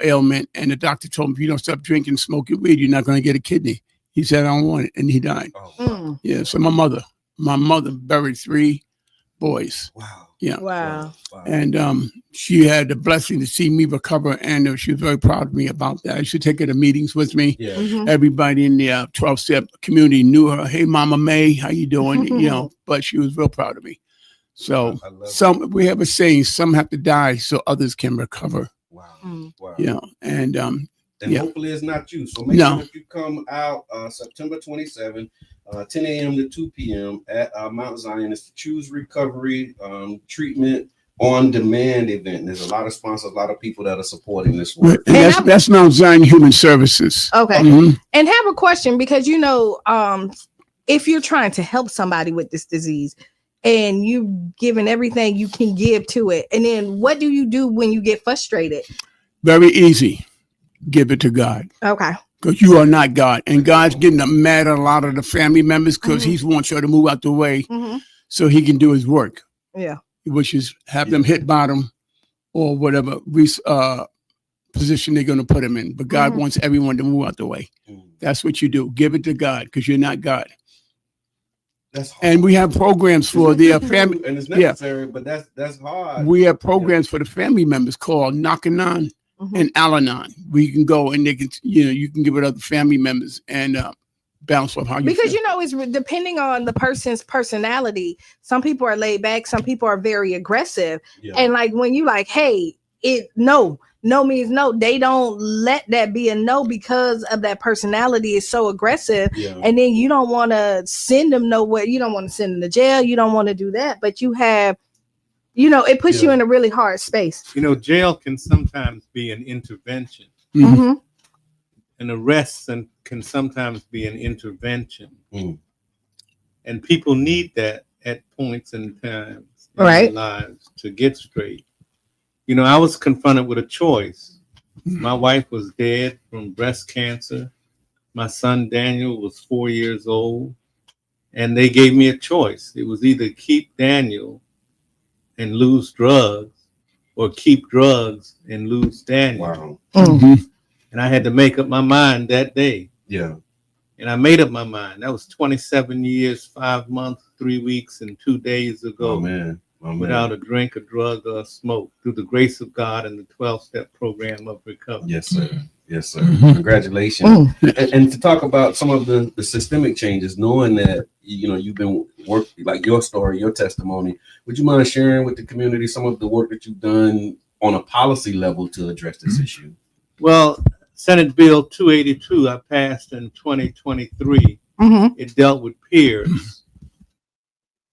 ailment, and the doctor told him, if you don't stop drinking, smoking weed, you're not going to get a kidney. He said, I don't want it, and he died. Yeah. So my mother buried 3 boys. Wow. Yeah. Wow. And she had the blessing to see me recover, and she was very proud of me about that. She took her to meetings with me. Yeah. Everybody in the 12-step community knew her. Hey, Mama May, how you doing? You know, but she was real proud of me. So we have a saying: some have to die so others can recover. Wow. Wow. You know, and hopefully it's not you. So make sure that you come out September 27th. 10 a.m. to 2 p.m. at Mount Zion. It's the Choose Recovery Treatment on Demand event. And there's a lot of sponsors, a lot of people that are supporting this work. And that's Mount Zion Human Services. Okay. And have a question, because you know, if you're trying to help somebody with this disease and you've given everything you can give to it, and then what do you do when you get frustrated? Very easy. Give it to God. Okay. Because you are not God. And God's getting mad at a lot of the family members because he wants you to move out the way so he can do his work. Yeah. Which is have them hit bottom or whatever position they're going to put him in. But God wants everyone to move out the way. That's what you do. Give it to God because you're not God. That's hard. And we have programs for the family. And it's necessary, but that's hard. We have programs for the family members called Knocking On and Al-Anon, where you can go and they can, you know, you can give it other family members and bounce off how you because feel. you know, it's depending on the person's personality. Some people are laid back, some people are very aggressive. And like when you like, hey, no means no, they don't let that be a no because of that personality is so aggressive. And then you don't want to send them nowhere. You don't want to send them to jail. You don't want to do that, but you have, you know, it puts you in a really hard space. You know, jail can sometimes be an intervention. An arrest can sometimes be an intervention. And people need that at points in times in their lives to get straight. You know, I was confronted with a choice. My wife was dead from breast cancer. My son Daniel was 4 years old. And they gave me a choice. It was either keep Daniel and lose drugs, or keep drugs and lose Daniel. Wow. And I had to make up my mind that day. Yeah. And I made up my mind. That was 27 years, 5 months, 3 weeks, and 2 days ago. Oh, man. Without a drink, a drug, or a smoke, through the grace of God and the 12-step program of recovery. Yes, sir. Yes, sir. Congratulations. And to talk about some of the systemic changes, knowing that, you know, you've been working, like your story, your testimony, would you mind sharing with the community some of the work that you've done on a policy level to address this issue? Well, Senate Bill 282 I passed in 2023. It dealt with peers,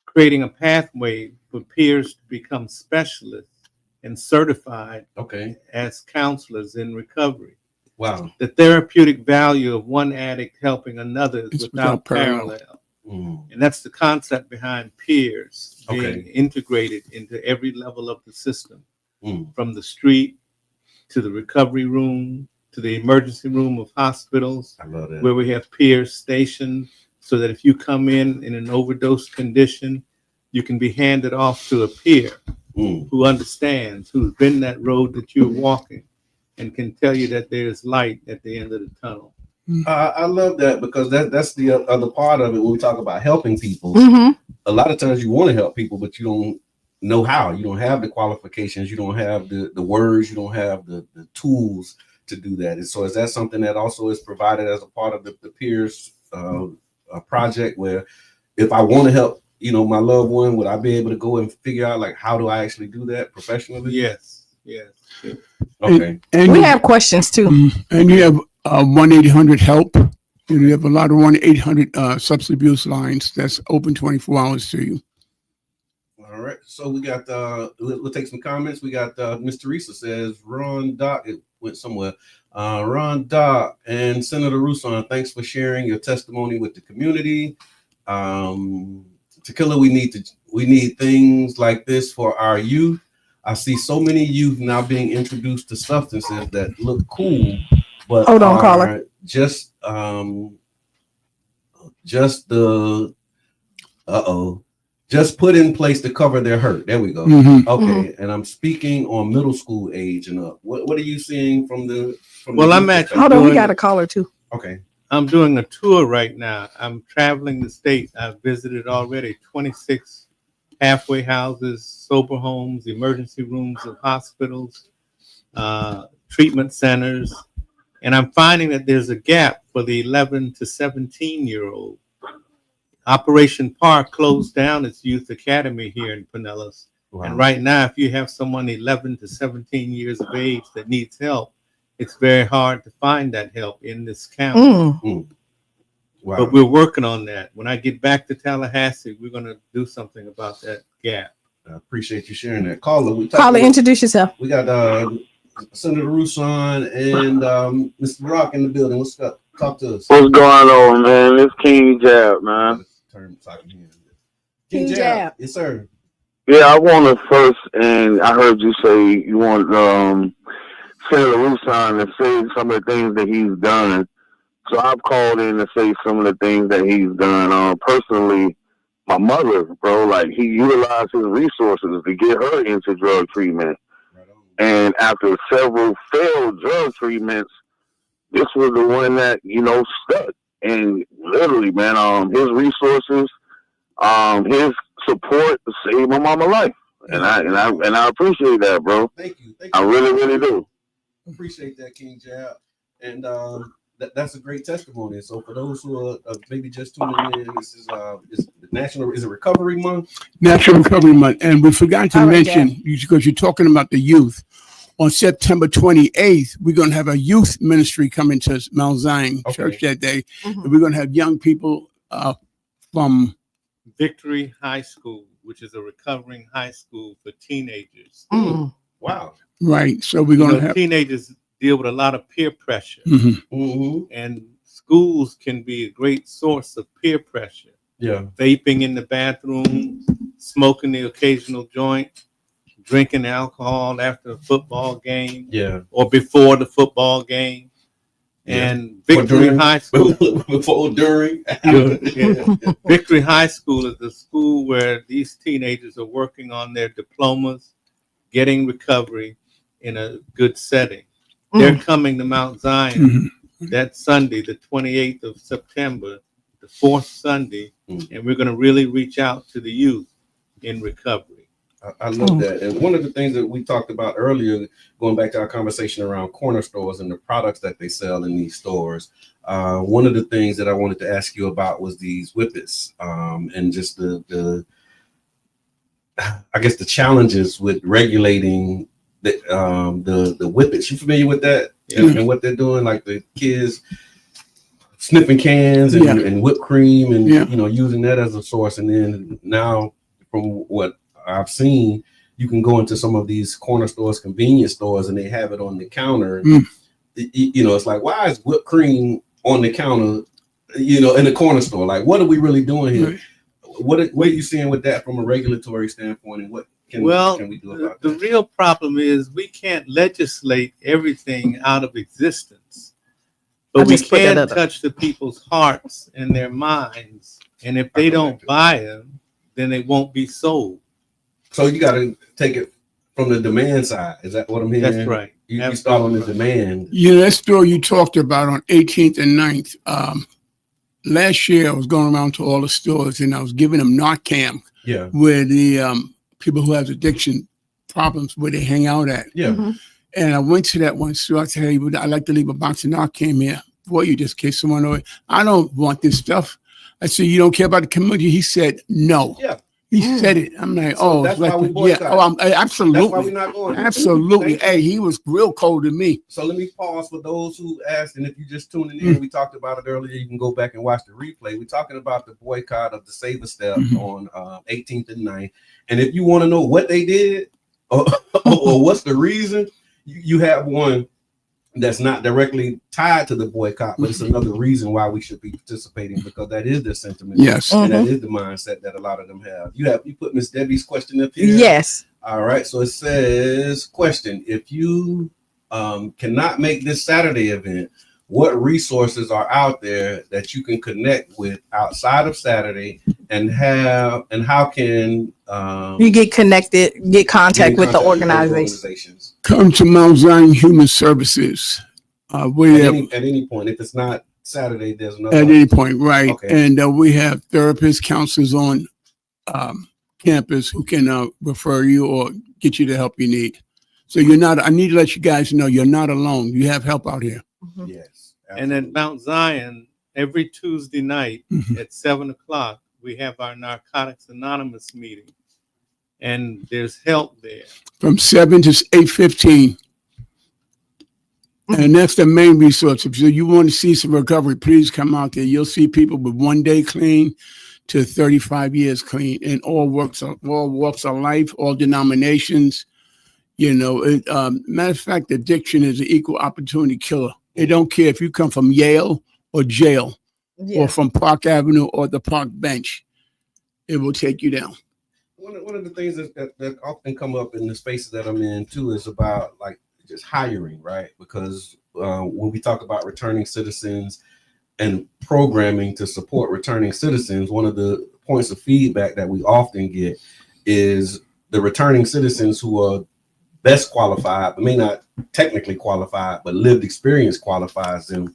creating a pathway for peers to become specialists and certified as counselors in recovery. Wow. The therapeutic value of one addict helping another is without parallel. And that's the concept behind peers being integrated into every level of the system, from the street to the recovery room to the emergency room of hospitals. I love that. Where we have peers stationed so that if you come in an overdose condition, you can be handed off to a peer who understands, who's been that road that you're walking, and can tell you that there's light at the end of the tunnel. I love that, because that's the other part of it when we talk about helping people. A lot of times you want to help people, but you don't know how. You don't have the qualifications. You don't have the words. You don't have the tools to do that. And so is that something that also is provided as a part of the peers project, where if I want to help you know, my loved one, would I be able to go and figure out like how do I actually do that professionally? Yes. Okay. And We have questions too. And you have 1-800-HELP. You have a lot of 1-800 substance abuse lines that's open 24 hours to you. All right. So we got we'll take some comments. We got Miss Teresa says Ron Doc, it went somewhere. Ron Doc and Senator Rousseau, thanks for sharing your testimony with the community. Tequila, we need things like this for our youth. I see so many youth now being introduced to substances that look cool, but Hold on, caller. just put in place to cover their hurt. There we go. Okay, and I'm speaking on middle school age and up. What are you seeing from the? I'm actually. Hold on, we got a caller too. Okay. I'm doing a tour right now. I'm traveling the state. I've visited already 26 halfway houses, sober homes, emergency rooms of hospitals, treatment centers. And I'm finding that there's a gap for the 11 to 17-year-old. Operation Park closed down its youth academy here in Pinellas. Wow. And right now, if you have someone 11 to 17 years of age that needs help, it's very hard to find that help in this county. Wow. But we're working on that. When I get back to Tallahassee, we're going to do something about that gap. I appreciate you sharing that. Caller, introduce yourself. We got Senator Rousseau and Mr. Rock in the building. What's up? Talk to us. What's going on, man? It's King Jab, man. King Jab. Yes, sir. Yeah, I want to first, and I heard you say you want Senator Rousseau to say some of the things that he's done. So I've called in to say some of the things that he's done. Personally, my mother, bro, like he utilized his resources to get her into drug treatment. And after several failed drug treatments, this was the one that, stuck. And literally, man, his resources, his support saved my mama's life. And I appreciate that, bro. Thank you. I really, really do. Appreciate that, King Jab. And that's a great testimony. So for those who are maybe just tuning in, this is is it Recovery Month? National Recovery Month. And we forgot to mention, because you're talking about the youth, on September 28th, we're going to have a youth ministry coming to Mount Zion Church that day. And we're going to have young people from Victory High School, which is a recovering high school for teenagers. Wow. Right. So we're going to have teenagers deal with a lot of peer pressure. And schools can be a great source of peer pressure. Yeah. Vaping in the bathroom, smoking the occasional joint, drinking alcohol after a football game. Yeah. Or before the football game. And Victory High School. Before, during. Victory High School is the school where these teenagers are working on their diplomas, getting recovery in a good setting. They're coming to Mount Zion that Sunday, the 28th of September, the fourth Sunday, and we're going to really reach out to the youth in recovery. I love that. And one of the things that we talked about earlier, going back to our conversation around corner stores and the products that they sell in these stores, one of the things that I wanted to ask you about was these whippets, and just the challenges with regulating the whippets. You familiar with that? And what they're doing, like the kids sniffing cans and whipped cream and using that as a source. And then now, from what I've seen, you can go into some of these corner stores, convenience stores, and they have it on the counter. It's like, why is whipped cream on the counter, in the corner store? Like, what are we really doing here? Right. What are you seeing with that from a regulatory standpoint, and what can we do about that? The real problem is we can't legislate everything out of existence, but we can touch the people's hearts and their minds. And if they don't buy them, then they won't be sold. So you got to take it from the demand side. Is that what I'm hearing? That's right. You start on the demand. That store you talked about on 18th and 9th. Last year, I was going around to all the stores and I was giving them Narcan. Yeah. Where the people who have addiction problems, where they hang out at. Yeah. And I went to that one store. I said, hey, I'd like to leave a box of Narcan here for you, just in case someone knows. I don't want this stuff. I said, you don't care about the community? He said, no. Yeah. He said it. I'm like, So oh, that's like, why we boycott. yeah. Oh, absolutely. That's why we're not going. Absolutely. Hey, he was real cold to me. So let me pause for those who asked, and if you're just tuning in, we talked about it earlier. You can go back and watch the replay. We're talking about the boycott of the Sav A Step on 18th and 9th. And if you want to know what they did or what's the reason, you have one that's not directly tied to the boycott, but it's another reason why we should be participating, because that is their sentiment. Yes. And that is the mindset that a lot of them have. You put Miss Debbie's question up here? Yes. All right. So it says, question, if you cannot make this Saturday event, what resources are out there that you can connect with outside of Saturday, and how can you get connected, get contact with the organizations? Come to Mount Zion Human Services. At any point, if it's not Saturday, there's another. At any point, right? Okay. And we have therapists, counselors on campus who can refer you or get you the help you need. So you're not. I need to let you guys know you're not alone. You have help out here. Yes. And at Mount Zion, every Tuesday night at 7:00, we have our Narcotics Anonymous meeting, and there's help there From 7 to 8:15. And that's the main resource. If you want to see some recovery, please come out there. You'll see people with 1 day clean to 35 years clean, in all walks of life, all denominations. You know, matter of fact, addiction is an equal opportunity killer. It don't care if you come from Yale or jail or from Park Avenue or the park bench. It will take you down. One of the things that often come up in the spaces that I'm in too is about like just hiring, right? Because when we talk about returning citizens and programming to support returning citizens, one of the points of feedback that we often get is the returning citizens who are best qualified, but may not technically qualified, but lived experience qualifies them.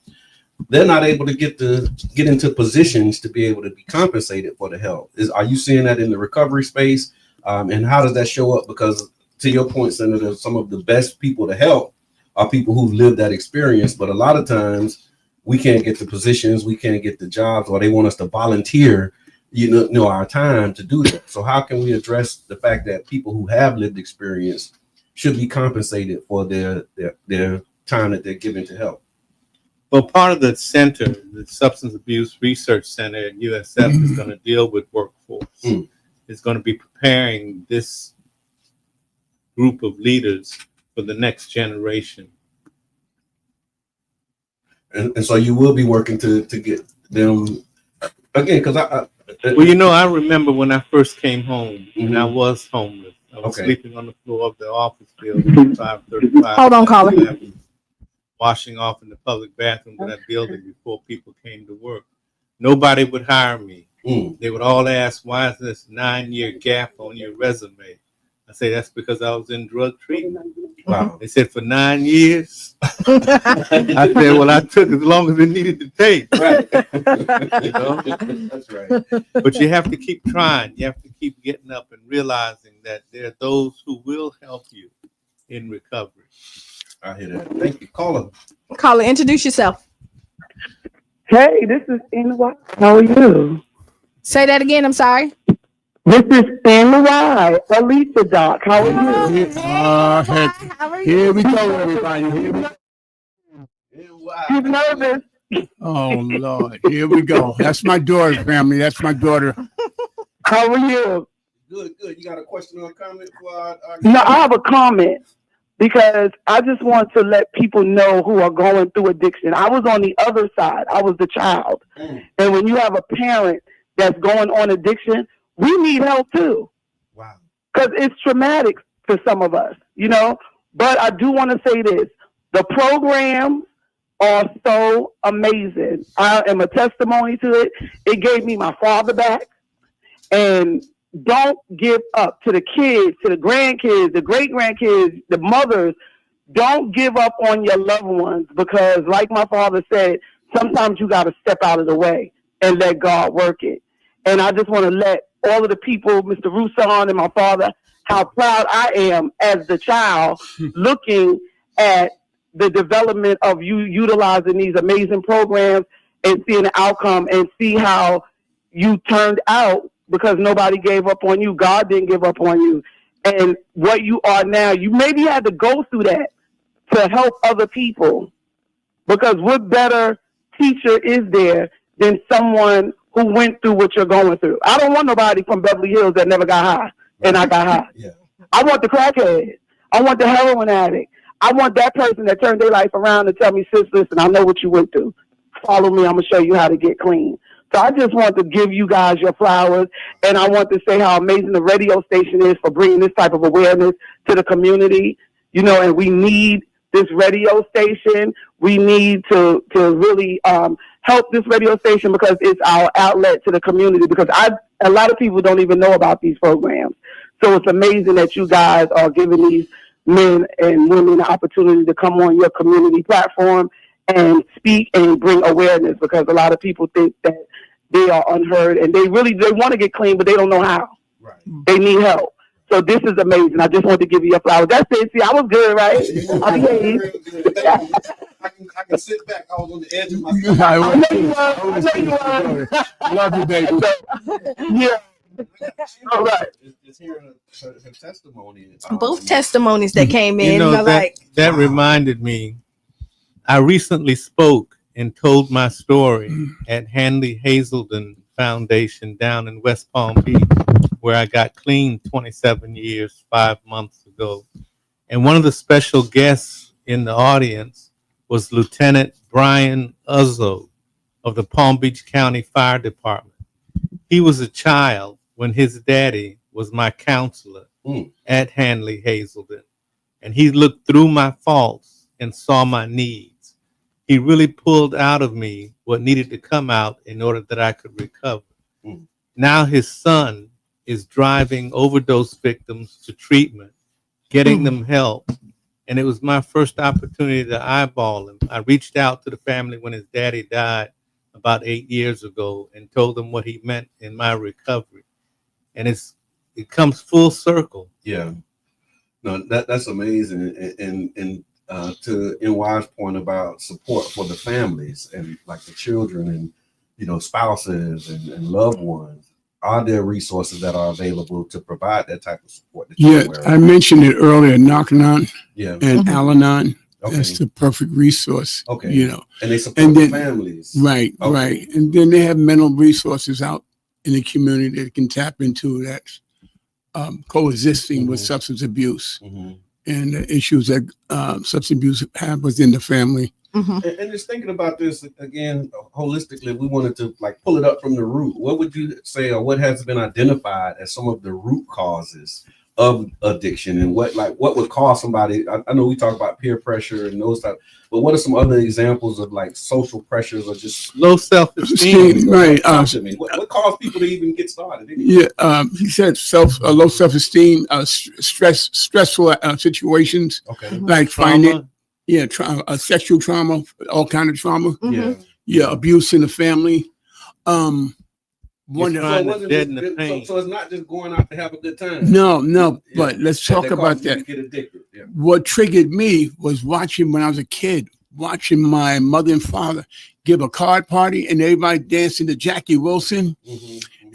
They're not able to get into positions to be able to be compensated for the help. Are you seeing that in the recovery space? And how does that show up? Because to your point, Senator, some of the best people to help are people who've lived that experience, but a lot of times we can't get the positions, we can't get the jobs, or they want us to volunteer, our time to do that. So how can we address the fact that people who have lived experience should be compensated for their time that they're giving to help? Well, part of the center, the Substance Abuse Research Center at USF, is going to deal with workforce. It's going to be preparing this group of leaders for the next generation. And so you will be working to get them again, because I remember when I first came home and I was homeless. I was sleeping on the floor of the office building, 535. Hold on, caller. Washing off in the public bathroom of that building before people came to work. Nobody would hire me. They would all ask, why is this 9-year gap on your resume? I say, that's because I was in drug treatment. Wow. They said, for 9 years? I said, well, I took as long as it needed to take. Right. That's right. But you have to keep trying. You have to keep getting up and realizing that there are those who will help you in recovery. I hear that. Thank you. Caller, introduce yourself. Hey, this is NY. How are you? Say that again. I'm sorry. This is NY. Alicia Doc. How are you? How are you? Here we go, everybody. Here we go. She's nervous. Oh, Lord. Here we go. That's my daughter, family. That's my daughter. How are you? Good. You got a question or a comment for our No, I have a comment. Because I just want to let people know who are going through addiction. I was on the other side. I was the child. And when you have a parent that's going on addiction, we need help too. Wow. Because it's traumatic for some of us, But I do want to say this. The programs are so amazing. I am a testimony to it. It gave me my father back. And don't give up to the kids, to the grandkids, the great-grandkids, the mothers. Don't give up on your loved ones, because like my father said, sometimes you got to step out of the way and let God work it. And I just want to let all of the people, Mr. Roussan and my father, how proud I am as the child looking at the development of you utilizing these amazing programs and seeing the outcome and see how you turned out because nobody gave up on you. God didn't give up on you. And what you are now, you maybe had to go through that to help other people. Because what better teacher is there than someone who went through what you're going through? I don't want nobody from Beverly Hills that never got high, and I got high. Yeah. I want the crackhead. I want the heroin addict. I want that person that turned their life around and tell me, sis, listen, I know what you went through. Follow me. I'm going to show you how to get clean. So I just want to give you guys your flowers, and I want to say how amazing the radio station is for bringing this type of awareness to the community, you know, and we need this radio station. We need to really help this radio station because it's our outlet to the community, because a lot of people don't even know about these programs. So it's amazing that you guys are giving these men and women the opportunity to come on your community platform and speak and bring awareness, because a lot of people think that they are unheard and they want to get clean, but they don't know how. Right. They need help. So this is amazing. I just want to give you a flower. That's it. See, I was good, right? I can sit back. I was on the edge of my seat. I know you were. Love you, baby. Yeah. All right. Just hearing her testimony. Both testimonies that came in. You know, that wow. reminded me. I recently spoke and told my story at Hanley Hazelden Foundation down in West Palm Beach, where I got clean 27 years, 5 months ago. And one of the special guests in the audience was Lieutenant Brian Uzzo of the Palm Beach County Fire Department. He was a child when his daddy was my counselor at Hanley Hazelden. And he looked through my faults and saw my needs. He really pulled out of me what needed to come out in order that I could recover. Now his son is driving overdose victims to treatment, getting them help. And it was my first opportunity to eyeball him. I reached out to the family when his daddy died about 8 years ago and told them what he meant in my recovery. And it comes full circle. Yeah. No, that's amazing. And to NY's point about support for the families and like the children and, you know, spouses and loved ones, are there resources that are available to provide that type of support? Yeah, I mentioned it earlier, Knock-On and Al-Anon. Okay. That's the perfect resource. Okay. You know, and they support the families. Right, right. And then they have mental resources out in the community that can tap into that coexisting with substance abuse and the issues that substance abuse have within the family. And just thinking about this again, holistically, if we wanted to like pull it up from the root, what would you say, or what has been identified as some of the root causes of addiction, and what would cause somebody? I know we talk about peer pressure and those type, but what are some other examples of like social pressures or just low self-esteem? Right. What caused people to even get started? Yeah, he said low self-esteem, stressful situations, like finding. Yeah, sexual trauma, all kind of trauma. Yeah, abuse in the family. So it's not just going out to have a good time. No, but let's talk about that. Get addicted. Yeah. What triggered me was watching when I was a kid, watching my mother and father give a card party and everybody dancing to Jackie Wilson.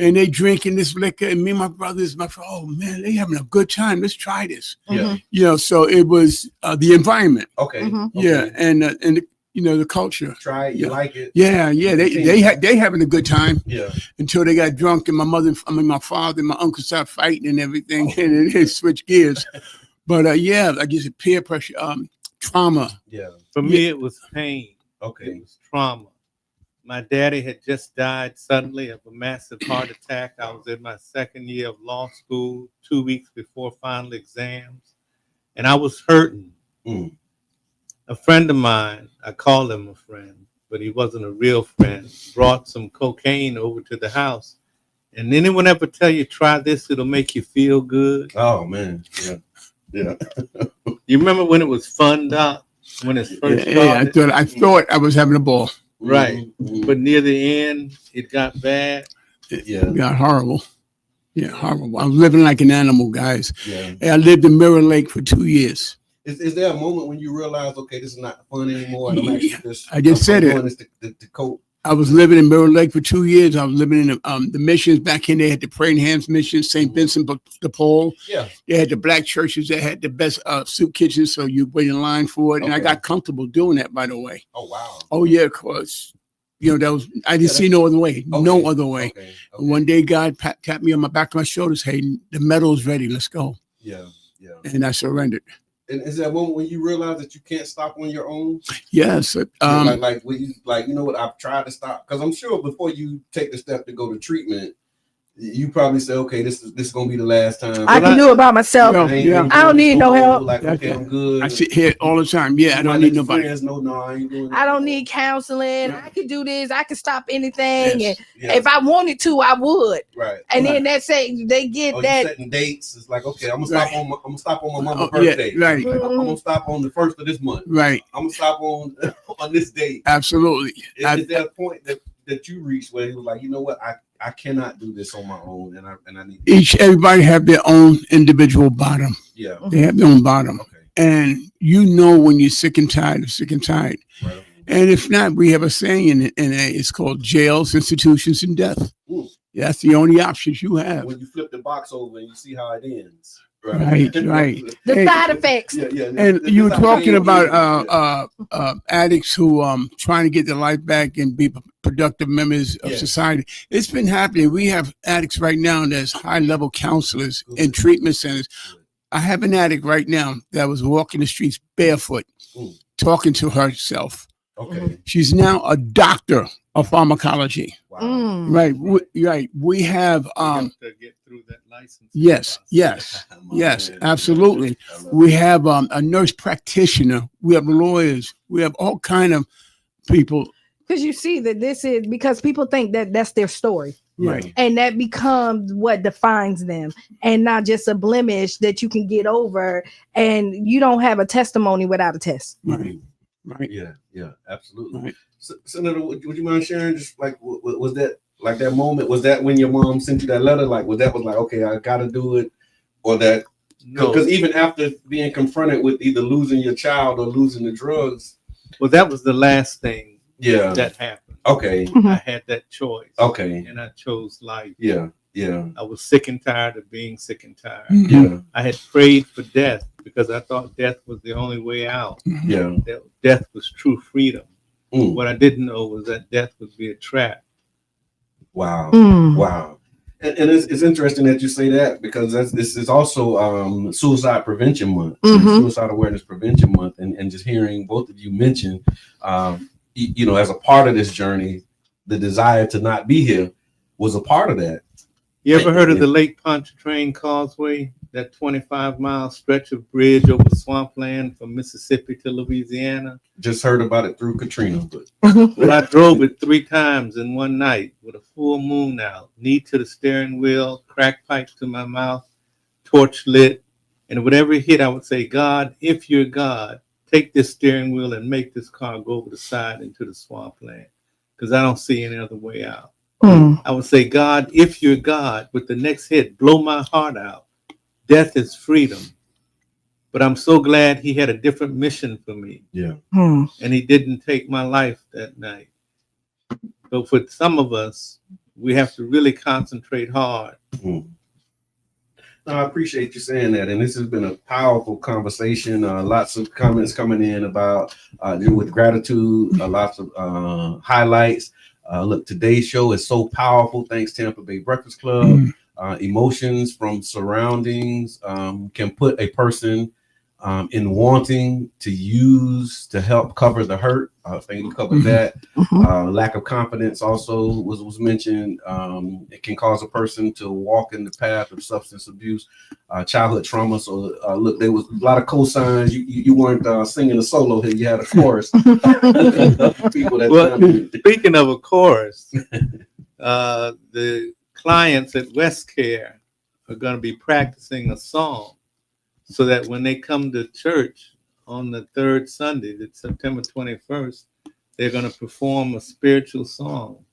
And they drinking this liquor, and me and my brothers, oh man, they having a good time. Let's try this. Yeah. You know, so it was the environment. Okay. Yeah, and you know, the culture. Try it, you like it. Yeah. They having a good time. Yeah. Until they got drunk and my father and my uncle started fighting and everything, and it switched gears. But I guess peer pressure, trauma. Yeah. For me, it was pain. Okay. It was trauma. My daddy had just died suddenly of a massive heart attack. I was in my second year of law school, 2 weeks before final exams, and I was hurting. A friend of mine, I call him a friend, but he wasn't a real friend, brought some cocaine over to the house. And anyone ever tell you, try this, it'll make you feel good? Oh, man. Yeah. You remember when it was fun, Doc? When it first started? Yeah, I thought I was having a ball. Right. But near the end, it got bad. It got horrible. Yeah, horrible. I was living like an animal, guys. Yeah. I lived in Mirror Lake for 2 years. Is there a moment when you realize, okay, this is not fun anymore? And I'm actually I just said it. To cope I was living in Mirror Lake for 2 years. I was living in the missions back in there. Had the Praying Hands Mission, St. Vincent de Paul. Yeah. They had the black churches that had the best soup kitchens, so you wait in line for it. And I got comfortable doing that, by the way. Oh, wow. Oh, yeah, of course. I didn't see no other way. Okay. No other way. Okay. One day, God tapped me on my back of my shoulders. Hey, the medal is ready. Let's go. Yeah. And I surrendered. And is that moment when you realize that you can't stop on your own? Yes. Like you know what? I've tried to stop, because I'm sure before you take the step to go to treatment, you probably say, okay, this is gonna be the last time. I can do it by myself. I don't need no help. Like, okay, I'm good. I sit here all the time. Yeah, I don't need nobody. No, I ain't doing that. I don't need counseling. I can do this. I can stop anything. Yes. And if I wanted to, I would. Right. And then they get that. Setting dates. It's like, okay, I'm gonna stop on my mama's birthday. Yeah, right. Like, I'm gonna stop on the 1st of this month. Right. I'm gonna stop on this date. Absolutely. Is there a point that you reached where you was like, you know what, I cannot do this on my own, and I need everybody have their own individual bottom. Yeah. They have their own bottom. Okay. And when you're sick and tired of sick and tired. Right. And if not, we have a saying in it's called jails, institutions, and death. Ooh. That's the only options you have. When you flip the box over and you see how it ends. Right. The side effects. Yeah. And you were talking about addicts who trying to get their life back and be productive members of society. It's been happening. We have addicts right now that's high-level counselors in treatment centers. I have an addict right now that was walking the streets barefoot, talking to herself. Okay. She's now a doctor of pharmacology. Wow. Right. We have to get through that license. Yes, absolutely. We have a nurse practitioner. We have lawyers. We have all kind of people. Because you see that this is because people think that that's their story. Right. And that becomes what defines them, and not just a blemish that you can get over, and you don't have a testimony without a test. Right. Yeah, absolutely. Right. Senator, would you mind sharing just like, was that like that moment? Was that when your mom sent you that letter? Like, was like, okay, I got to do it, or that? Because even after being confronted with either losing your child or losing the drugs. Well, that was the last thing. Yeah. That happened. Okay. I had that choice. Okay. And I chose life. Yeah. I was sick and tired of being sick and tired. Yeah. I had prayed for death because I thought death was the only way out. Yeah. That death was true freedom. What I didn't know was that death would be a trap. Wow. Wow. And it's interesting that you say that, because this is also Suicide Prevention Month, Suicide Awareness Prevention Month, and just hearing both of you mention, as a part of this journey, the desire to not be here was a part of that. You ever heard of the Lake Pontchartrain Causeway, that 25-mile stretch of bridge over swampland from Mississippi to Louisiana? Just heard about it through Katrina. But well, I drove it 3 times in one night with a full moon out, knee to the steering wheel, crack pipes to my mouth, torch lit, and whatever hit, I would say, God, if you're God, take this steering wheel and make this car go over the side into the swampland, because I don't see any other way out. I would say, God, if you're God, with the next hit, blow my heart out. Death is freedom. But I'm so glad he had a different mission for me. Yeah. And he didn't take my life that night. So for some of us, we have to really concentrate hard. I appreciate you saying that. And this has been a powerful conversation. Lots of comments coming in about with gratitude, lots of highlights. Look, today's show is so powerful. Thanks, Tampa Bay Breakfast Club. Emotions from surroundings can put a person in wanting to use to help cover the hurt. I think we covered that. Lack of confidence also was mentioned. It can cause a person to walk in the path of substance abuse, childhood trauma. So look, there was a lot of cosigns. You weren't singing a solo here. You had a chorus. People that speaking of a chorus, the clients at West Care are going to be practicing a song so that when they come to church on the 3rd Sunday, that's September 21st, they're going to perform a spiritual song.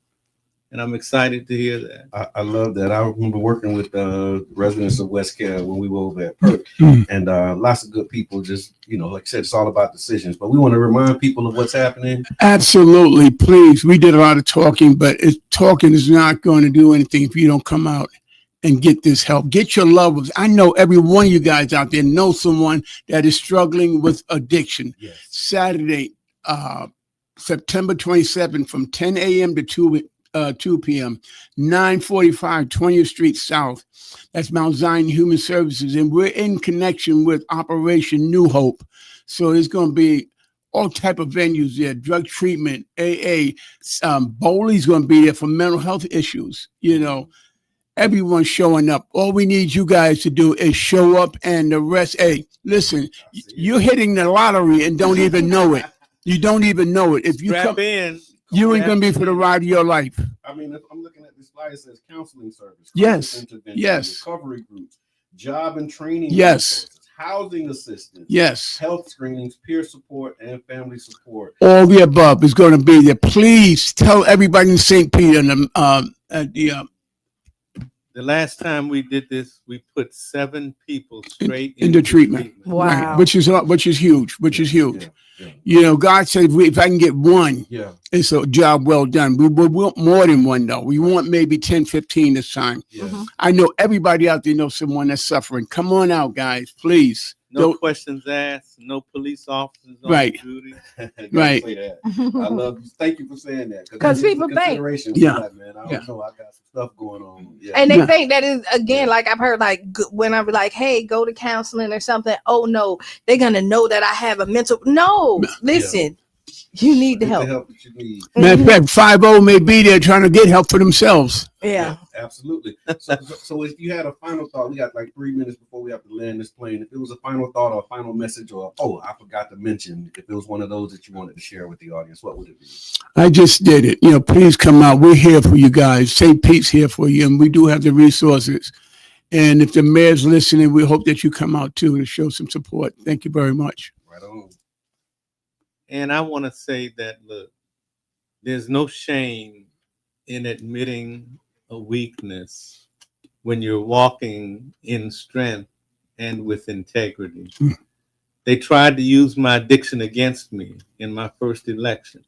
And I'm excited to hear that. I love that. I remember working with residents of West Care when we were over at Perk, and lots of good people. Just, like I said, it's all about decisions. But we want to remind people of what's happening. Absolutely, please. We did a lot of talking, but talking is not going to do anything if you don't come out and get this help. Get your loved ones. I know every one of you guys out there know someone that is struggling with addiction. Yes. Saturday, September 27th, from 10 a.m. to 2 p.m., 945 20th Street South. That's Mount Zion Human Services. And we're in connection with Operation New Hope. So there's going to be all type of venues there, drug treatment, AA, Bowley's going to be there for mental health issues. Everyone's showing up. All we need you guys to do is show up, and the rest, hey, listen, you're hitting the lottery and don't even know it. You don't even know it. If you Strap in. You ain't going to be for the ride of your life. I mean, if I'm looking at this flyer, it says counseling service. Yes. Recovery groups, job and training. Yes. Housing assistance. Yes. Health screenings, peer support, and family support. All the above is going to be there. Please tell everybody in St. Peter The last time we did this, we put 7 people straight into treatment. Wow. Right. Which is huge. God said, if I can get one, it's a job well done. We want more than one, though. We want maybe 10, 15 this time. I know everybody out there knows someone that's suffering. Come on out, guys, please. No questions asked. No police officers on duty. Right. Say that. I love you. Thank you for saying that. Because people think, like, man, I don't know. I got some stuff going on. Yeah. And they think that is, again, like I've heard, like when I'm like, hey, go to counseling or something. Oh no, they're gonna know that I have a mental. No, listen. You need the help. That you need. Matter of fact, 5-0 may be there trying to get help for themselves. Yeah, absolutely. So if you had a final thought, we got like 3 minutes before we have to land this plane. If it was a final thought or a final message, or I forgot to mention, if it was one of those that you wanted to share with the audience, what would it be? I just did it. Please come out. We're here for you guys. St. Pete's here for you, and we do have the resources. And if the mayor's listening, we hope that you come out too to show some support. Thank you very much. Right on. And I want to say that, look, there's no shame in admitting a weakness when you're walking in strength and with integrity. They tried to use my addiction against me in my first election.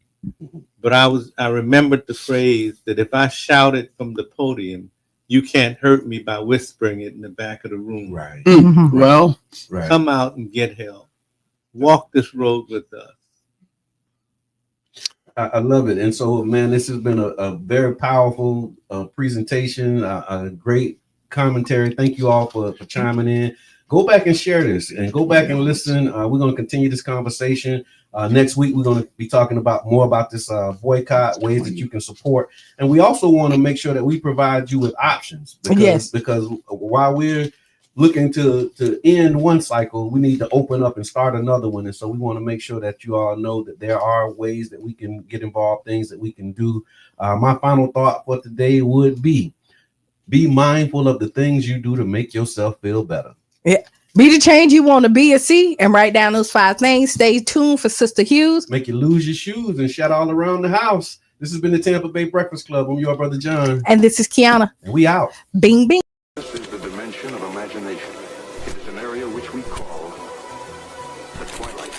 But I remembered the phrase that if I shouted from the podium, you can't hurt me by whispering it in the back of the room. Right. Well, come out and get help. Walk this road with us. I love it. And so, man, this has been a very powerful presentation, a great commentary. Thank you all for chiming in. Go back and share this and go back and listen. We're going to continue this conversation. Next week, we're going to be talking more about this boycott, ways that you can support. And we also want to make sure that we provide you with options. Because while we're looking to end one cycle, we need to open up and start another one. And so we want to make sure that you all know that there are ways that we can get involved, things that we can do. My final thought for today would be mindful of the things you do to make yourself feel better. Yeah. Be the change you want to be or see, and write down those 5 things. Stay tuned for Sister Hughes. Make you lose your shoes and shout all around the house. This has been the Tampa Bay Breakfast Club. I'm your brother John. And this is Qiana. And we out. Bing, bing. This is the dimension of imagination. It is an area which we call the twilight.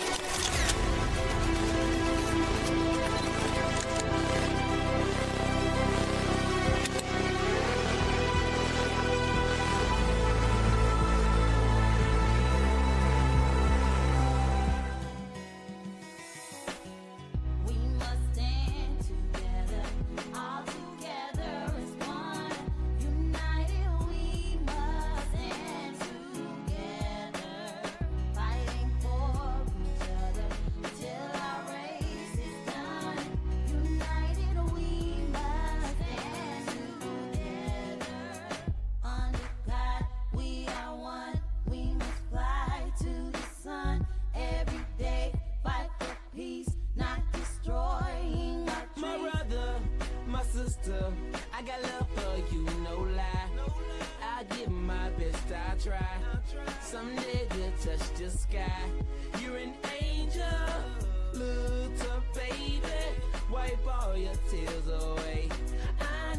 I got love for you, no lie. I give my best, I try. Someday you'll touch the sky. You're an angel, little baby. Wipe all your tears away. I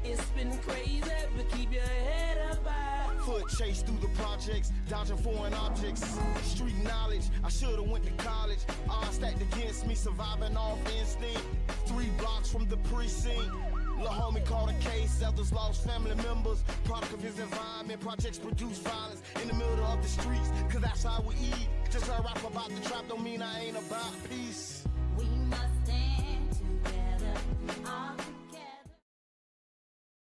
It's been crazy, but keep your head up high. Foot chase through the projects, dodging foreign objects. Street knowledge, I should've went to college. Odds stacked against me, surviving off instinct. 3 blocks from the precinct. Lil' homie caught a case, others lost family members. Product of his environment, projects produce violence in the middle of the streets, cause that's how we eat. Just heard rap about the trap, don't mean I ain't about peace.